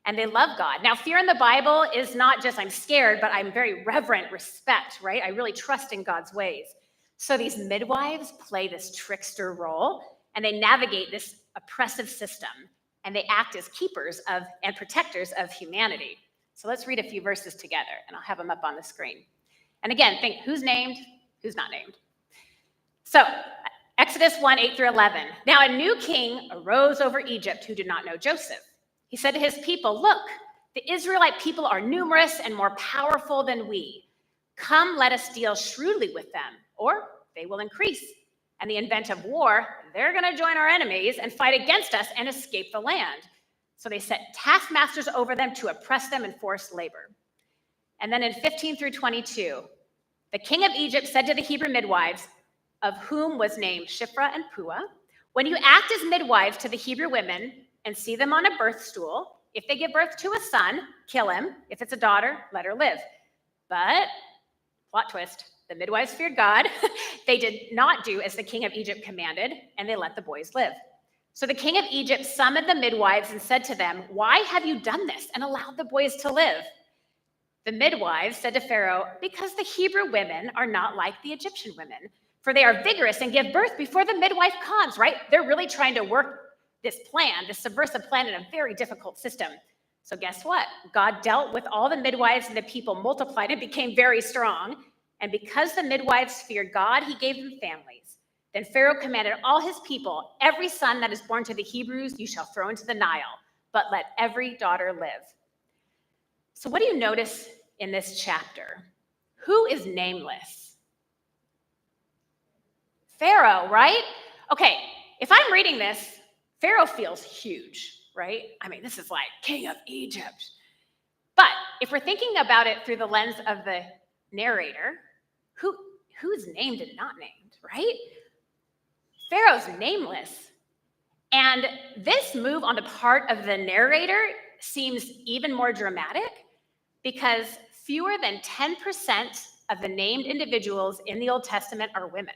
and they love God. Now, fear in the Bible is not just I'm scared, but I'm very reverent, respect, right? I really trust in God's ways. So these midwives play this trickster role and they navigate this oppressive system and they act as keepers of and protectors of humanity. So let's read a few verses together and I'll have them up on the screen. And again, think who's named, who's not named. So Exodus 1, 8 through 11. Now a new king arose over Egypt who did not know Joseph. He said to his people, look, the Israelite people are numerous and more powerful than we. Come, let us deal shrewdly with them, or they will increase. And the event of war, they're going to join our enemies and fight against us and escape the land. So they set taskmasters over them to oppress them and force labor. And then in 15 through 22, the king of Egypt said to the Hebrew midwives, of whom was named Shiphrah and Puah, when you act as midwives to the Hebrew women and see them on a birth stool, if they give birth to a son, kill him. If it's a daughter, let her live. But, plot twist, the midwives feared God. They did not do as the king of Egypt commanded, and they let the boys live. So the king of Egypt summoned the midwives and said to them, why have you done this and allowed the boys to live? The midwives said to Pharaoh, because the Hebrew women are not like the Egyptian women, for they are vigorous and give birth before the midwife comes, right? They're really trying to work this plan, this subversive plan in a very difficult system. So guess what? God dealt with all the midwives and the people multiplied and became very strong. And because the midwives feared God, he gave them families. Then Pharaoh commanded all his people, every son that is born to the Hebrews, you shall throw into the Nile, but let every daughter live. So what do you notice in this chapter? Who is nameless? Pharaoh, right? Okay, if I'm reading this, Pharaoh feels huge, right? I mean, this is like king of Egypt. But if we're thinking about it through the lens of the narrator, who's named and not named, right? Pharaoh's nameless. And this move on the part of the narrator seems even more dramatic because fewer than 10% of the named individuals in the Old Testament are women.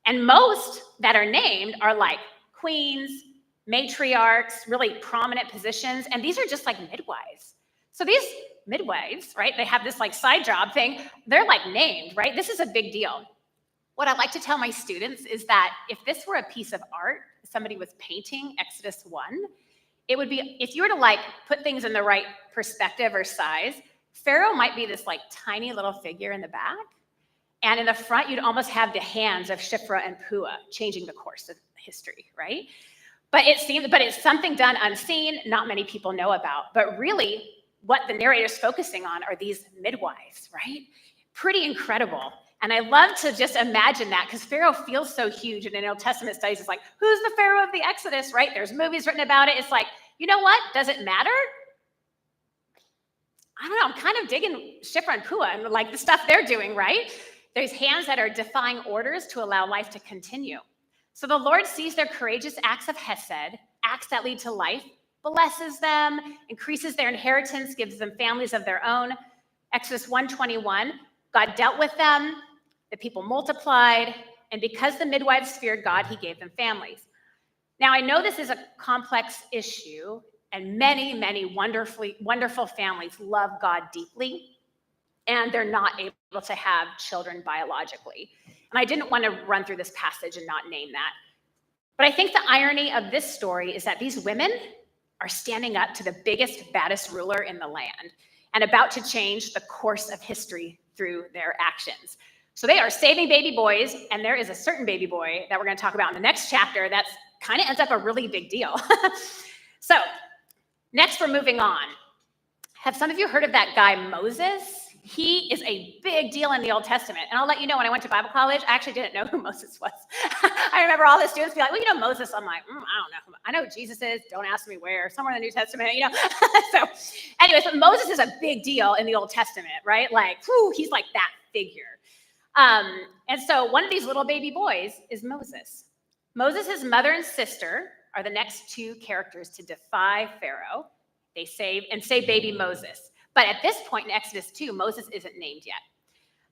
And most that are named are like queens, matriarchs, really prominent positions, and these are just like midwives. So these midwives, right, they have this like side job thing, they're like named, right? This is a big deal. What I like to tell my students is that if this were a piece of art, somebody was painting Exodus 1, it would be, if you were to like put things in the right perspective or size, Pharaoh might be this like tiny little figure in the back, and in the front, you'd almost have the hands of Shiphrah and Puah changing the course of history, right? But it's something done unseen, not many people know about. But really, what the narrator's focusing on are these midwives, right? Pretty incredible. And I love to just imagine that because Pharaoh feels so huge. And in Old Testament studies, it's like, who's the Pharaoh of the Exodus, right? There's movies written about it. It's like, you know what? Does it matter? I don't know. I'm kind of digging Shiphrah and Puah and like the stuff they're doing, right? There's hands that are defying orders to allow life to continue. So the Lord sees their courageous acts of hesed, acts that lead to life, blesses them, increases their inheritance, gives them families of their own. Exodus 1:21, God dealt with them, the people multiplied, and because the midwives feared God, he gave them families. Now, I know this is a complex issue, and many, many wonderful families love God deeply, and they're not able to have children biologically. And I didn't want to run through this passage and not name that. But I think the irony of this story is that these women are standing up to the biggest, baddest ruler in the land and about to change the course of history through their actions. So they are saving baby boys, and there is a certain baby boy that we're going to talk about in the next chapter that's kind of ends up a really big deal. So next we're moving on. Have some of you heard of that guy Moses? He is a big deal in the Old Testament. And I'll let you know, when I went to Bible college, I actually didn't know who Moses was. I remember all the students be like, well, you know Moses. I'm like, I don't know. I know who Jesus is. Don't ask me where. Somewhere in the New Testament, you know. So anyways, but Moses is a big deal in the Old Testament, right? Like, whew, he's like that figure. And so one of these little baby boys is Moses. Moses' mother and sister are the next two characters to defy Pharaoh. They save baby Moses. But at this point in Exodus 2, Moses isn't named yet.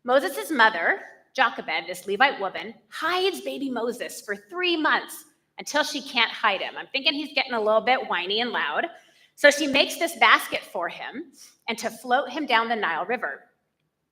Moses' mother, Jochebed, this Levite woman, hides baby Moses for 3 months until she can't hide him. I'm thinking he's getting a little bit whiny and loud. So she makes this basket for him and to float him down the Nile River.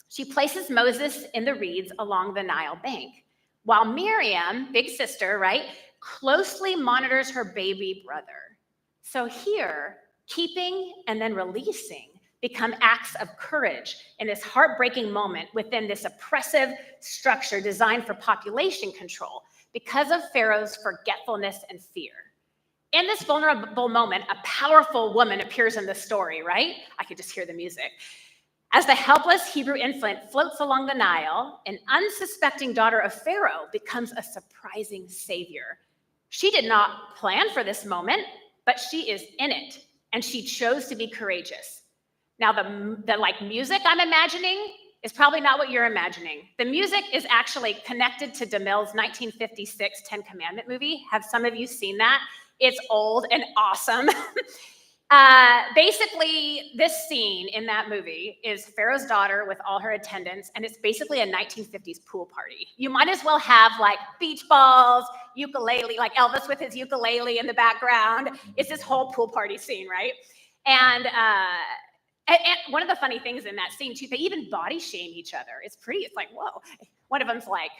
She places Moses in the reeds along the Nile bank, while Miriam, big sister, right, closely monitors her baby brother. So here, keeping and then releasing become acts of courage in this heartbreaking moment within this oppressive structure designed for population control because of Pharaoh's forgetfulness and fear. In this vulnerable moment, a powerful woman appears in the story, right? I could just hear the music. As the helpless Hebrew infant floats along the Nile, an unsuspecting daughter of Pharaoh becomes a surprising savior. She did not plan for this moment, but she is in it, and she chose to be courageous. Now, the like music I'm imagining is probably not what you're imagining. The music is actually connected to DeMille's 1956 Ten Commandment movie. Have some of you seen that? It's old and awesome. Basically, this scene in that movie is Pharaoh's daughter with all her attendants, and it's basically a 1950s pool party. You might as well have like beach balls, ukulele, like Elvis with his ukulele in the background. It's this whole pool party scene, right? And one of the funny things in that scene too, they even body shame each other. It's like, whoa. One of them's like,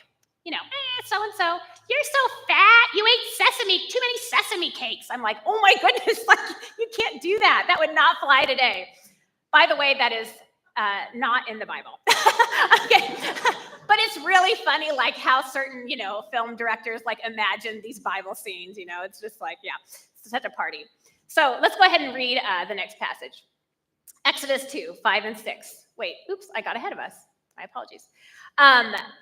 so-and-so, you're so fat, you ate too many sesame cakes. I'm like, oh my goodness, like, you can't do that. That would not fly today. By the way, that is not in the Bible. Okay. But it's really funny, like how certain, film directors like imagine these Bible scenes, it's just like, yeah, it's such a party. So let's go ahead and read the next passage. Exodus 2, 5 and 6. Wait, oops, I got ahead of us. My apologies.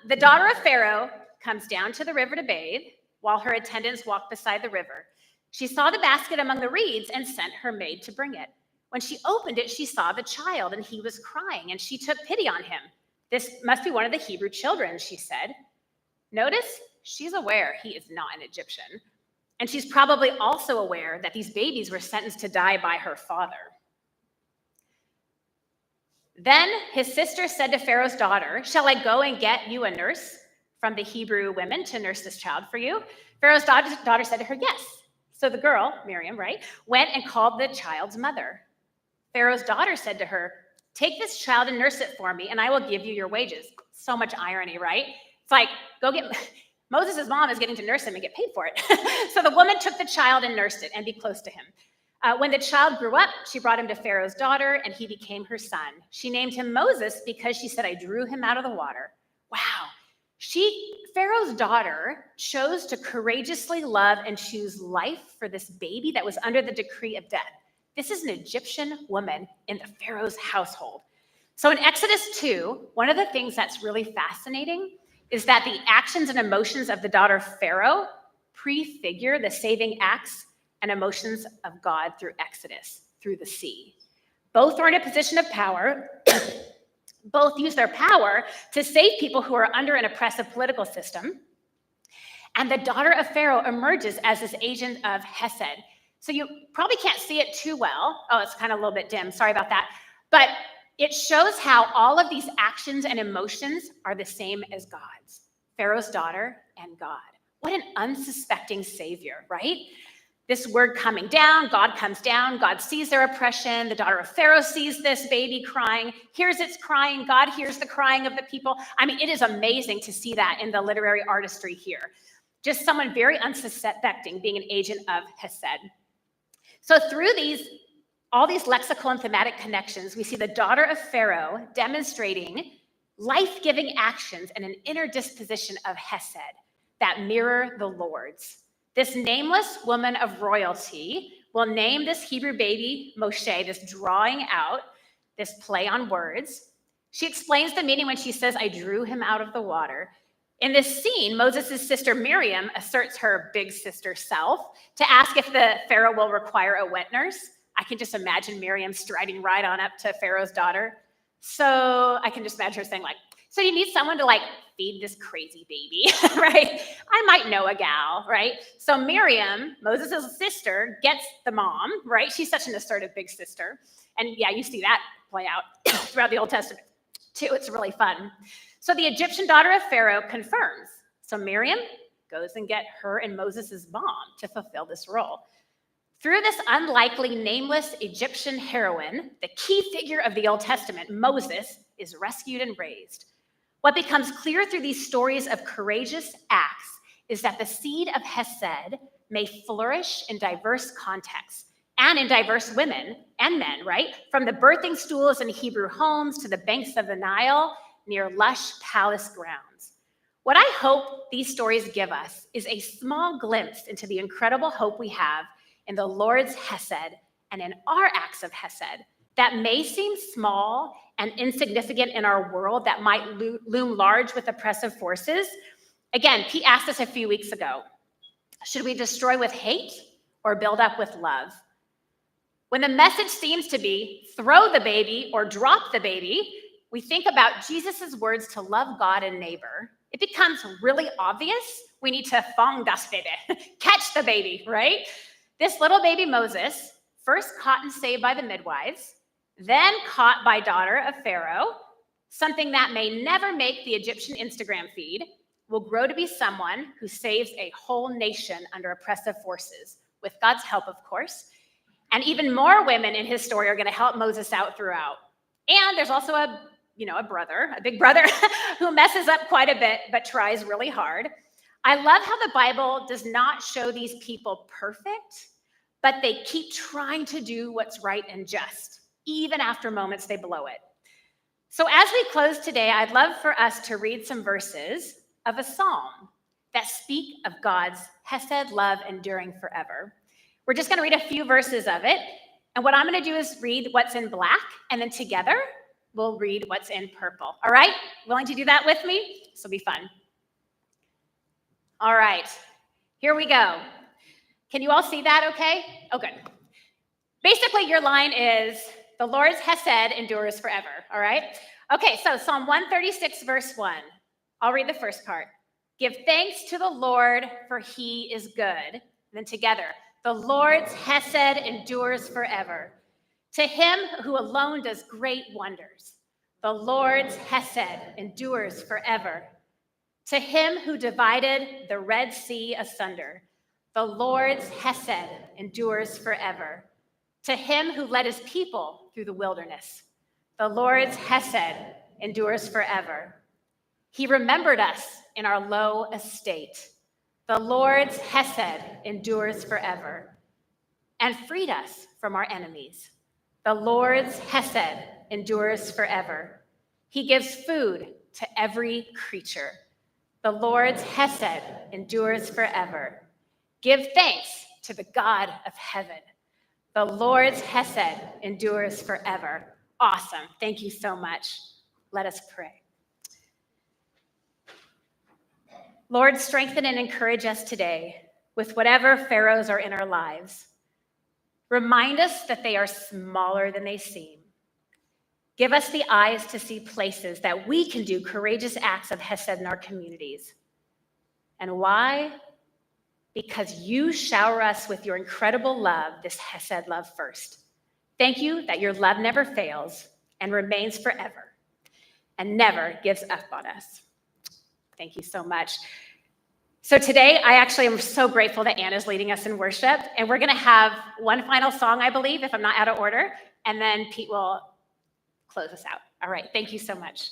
The daughter of Pharaoh comes down to the river to bathe while her attendants walk beside the river. She saw the basket among the reeds and sent her maid to bring it. When she opened it, she saw the child and he was crying, and she took pity on him. This must be one of the Hebrew children, she said. Notice she's aware he is not an Egyptian. And she's probably also aware that these babies were sentenced to die by her father. Then his sister said to Pharaoh's daughter, shall I go and get you a nurse from the Hebrew women to nurse this child for you? Pharaoh's daughter said to her, yes. So the girl, Miriam, right, went and called the child's mother. Pharaoh's daughter said to her, take this child and nurse it for me, and I will give you your wages. So much irony, right? It's like, Moses' mom is getting to nurse him and get paid for it. So the woman took the child and nursed it and be close to him. When the child grew up, she brought him to Pharaoh's daughter, and he became her son. She named him Moses because she said, I drew him out of the water. Wow. Pharaoh's daughter chose to courageously love and choose life for this baby that was under the decree of death. This is an Egyptian woman in the Pharaoh's household. So in Exodus 2, one of the things that's really fascinating is that the actions and emotions of the daughter of Pharaoh prefigure the saving acts and emotions of God through Exodus, through the sea. Both are in a position of power. Both use their power to save people who are under an oppressive political system. And the daughter of Pharaoh emerges as this agent of Hesed. So you probably can't see it too well. Oh, it's kind of a little bit dim. Sorry about that. But it shows how all of these actions and emotions are the same as God's. Pharaoh's daughter and God. What an unsuspecting savior, right? This word coming down, God comes down, God sees their oppression, the daughter of Pharaoh sees this baby crying, hears its crying, God hears the crying of the people. I mean, it is amazing to see that in the literary artistry here. Just someone very unsuspecting being an agent of Hesed. So through all these lexical and thematic connections, we see the daughter of Pharaoh demonstrating life-giving actions and an inner disposition of Hesed that mirror the Lord's. This nameless woman of royalty will name this Hebrew baby Moshe, this drawing out, this play on words. She explains the meaning when she says, I drew him out of the water. In this scene, Moses' sister Miriam asserts her big sister self to ask if the Pharaoh will require a wet nurse. I can just imagine Miriam striding right on up to Pharaoh's daughter. So I can just imagine her saying like, so you need someone to like feed this crazy baby, right? I might know a gal, right? So Miriam, Moses' sister, gets the mom, right? She's such an assertive big sister. And yeah, you see that play out throughout the Old Testament too. It's really fun. So the Egyptian daughter of Pharaoh confirms. So Miriam goes and get her and Moses' mom to fulfill this role. Through this unlikely nameless Egyptian heroine, the key figure of the Old Testament, Moses, is rescued and raised. What becomes clear through these stories of courageous acts is that the seed of Hesed may flourish in diverse contexts and in diverse women and men, right? From the birthing stools in Hebrew homes to the banks of the Nile near lush palace grounds. What I hope these stories give us is a small glimpse into the incredible hope we have in the Lord's Hesed and in our acts of Hesed that may seem small and insignificant in our world, that might loom large with oppressive forces. Again, Pete asked us a few weeks ago, should we destroy with hate or build up with love? When the message seems to be throw the baby or drop the baby, we think about Jesus' words to love God and neighbor. It becomes really obvious we need to fang das baby, catch the baby, right? This little baby Moses, first caught and saved by the midwives, then caught by daughter of Pharaoh, something that may never make the Egyptian Instagram feed, will grow to be someone who saves a whole nation under oppressive forces, with God's help, of course. And even more women in his story are going to help Moses out throughout. And there's also a big brother who messes up quite a bit, but tries really hard. I love how the Bible does not show these people perfect, but they keep trying to do what's right and just, even after moments they blow it. So as we close today, I'd love for us to read some verses of a psalm that speak of God's Hesed love enduring forever. We're just going to read a few verses of it. And what I'm going to do is read what's in black, and then together we'll read what's in purple. All right? Willing to do that with me? This will be fun. All right. Here we go. Can you all see that okay? Oh, good. Basically, your line is, the Lord's Hesed endures forever. All right? Okay, so Psalm 136, verse 1. I'll read the first part. Give thanks to the Lord, for he is good. And then together, the Lord's Hesed endures forever. To him who alone does great wonders, the Lord's Hesed endures forever. To him who divided the Red Sea asunder, the Lord's Hesed endures forever. To him who led his people through the wilderness, the Lord's Hesed endures forever. He remembered us in our low estate. The Lord's Hesed endures forever, and freed us from our enemies. The Lord's Hesed endures forever. He gives food to every creature. The Lord's Hesed endures forever. Give thanks to the God of heaven. The Lord's Hesed endures forever. Awesome. Thank you so much. Let us pray. Lord, strengthen and encourage us today with whatever pharaohs are in our lives. Remind us that they are smaller than they seem. Give us the eyes to see places that we can do courageous acts of Hesed in our communities. And why? Because you shower us with your incredible love, this Hesed love first. Thank you that your love never fails and remains forever and never gives up on us. Thank you so much. So today, I actually am so grateful that Anna's leading us in worship, and we're gonna have one final song, I believe, if I'm not out of order, and then Pete will close us out. All right, thank you so much.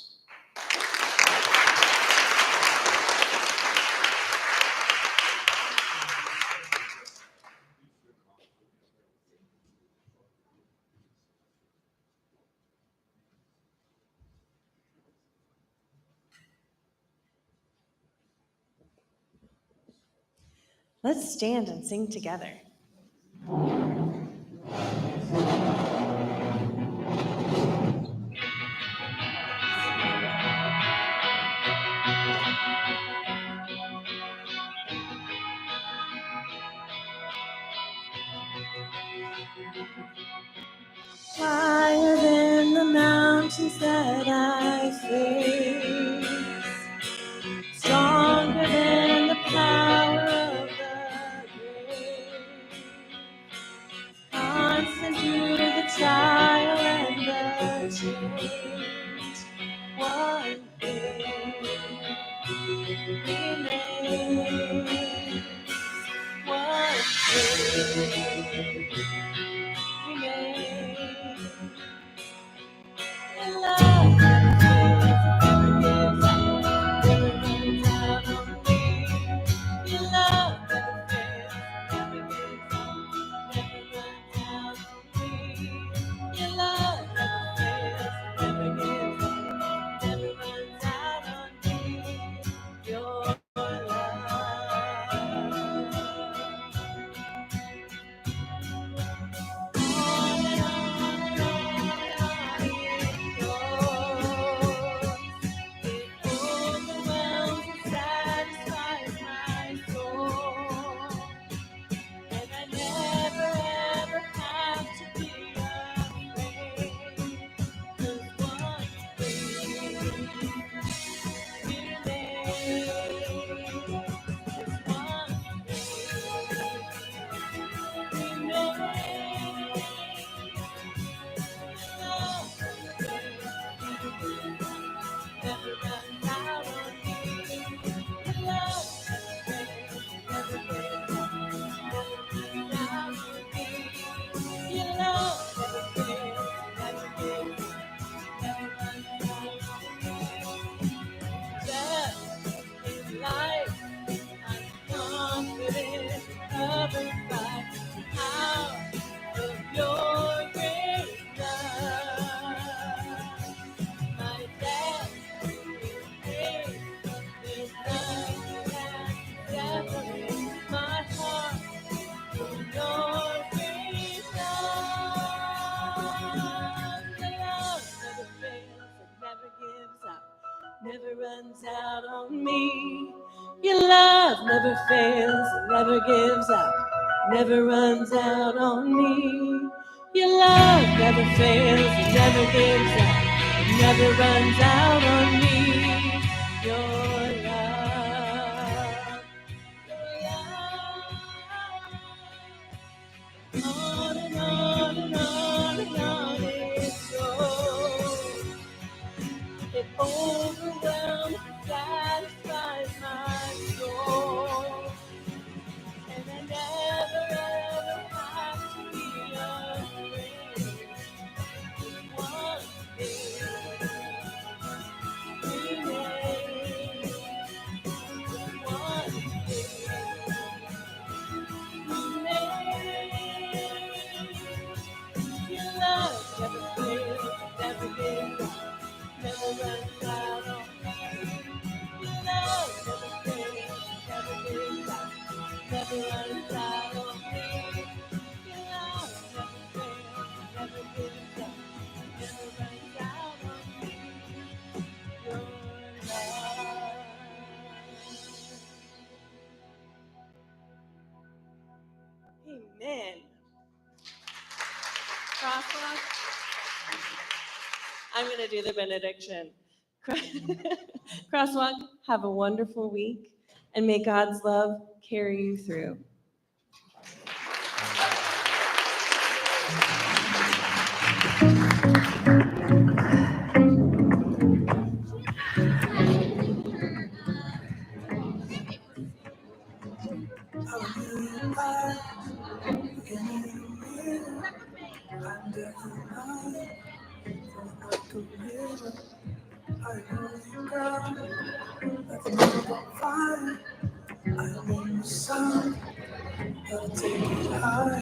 Let's stand and sing together. higher than the mountains that I face, stronger than the power of the grave, constant through the trial and the change. One thing remains. One thing remains. Your love never fails, never gives up, never runs out on me. Your love never fails, never gives up, never runs out on me. Your love never fails, never gives up, never runs out on me. Your love. Never runs out on me. Your love never fails, it never gives up, never runs out on me. Your love never fails, it never gives up, it never runs out on me. Your love, your love, on and on and on and on it goes. It overwhelms and satisfies my soul. And I never ever have to be afraid. One thing remains. One thing remains. Your love never fails, never gives up, never runs out on me. Your love never fails, never gives up, never runs out on me. Your love never fails, never gives up, never runs out on me. Your love. Amen. Crosswalk. I'm going to do the benediction. Crosswalk, have a wonderful week, and may God's love carry you through. I am in the sun, I'll take it high.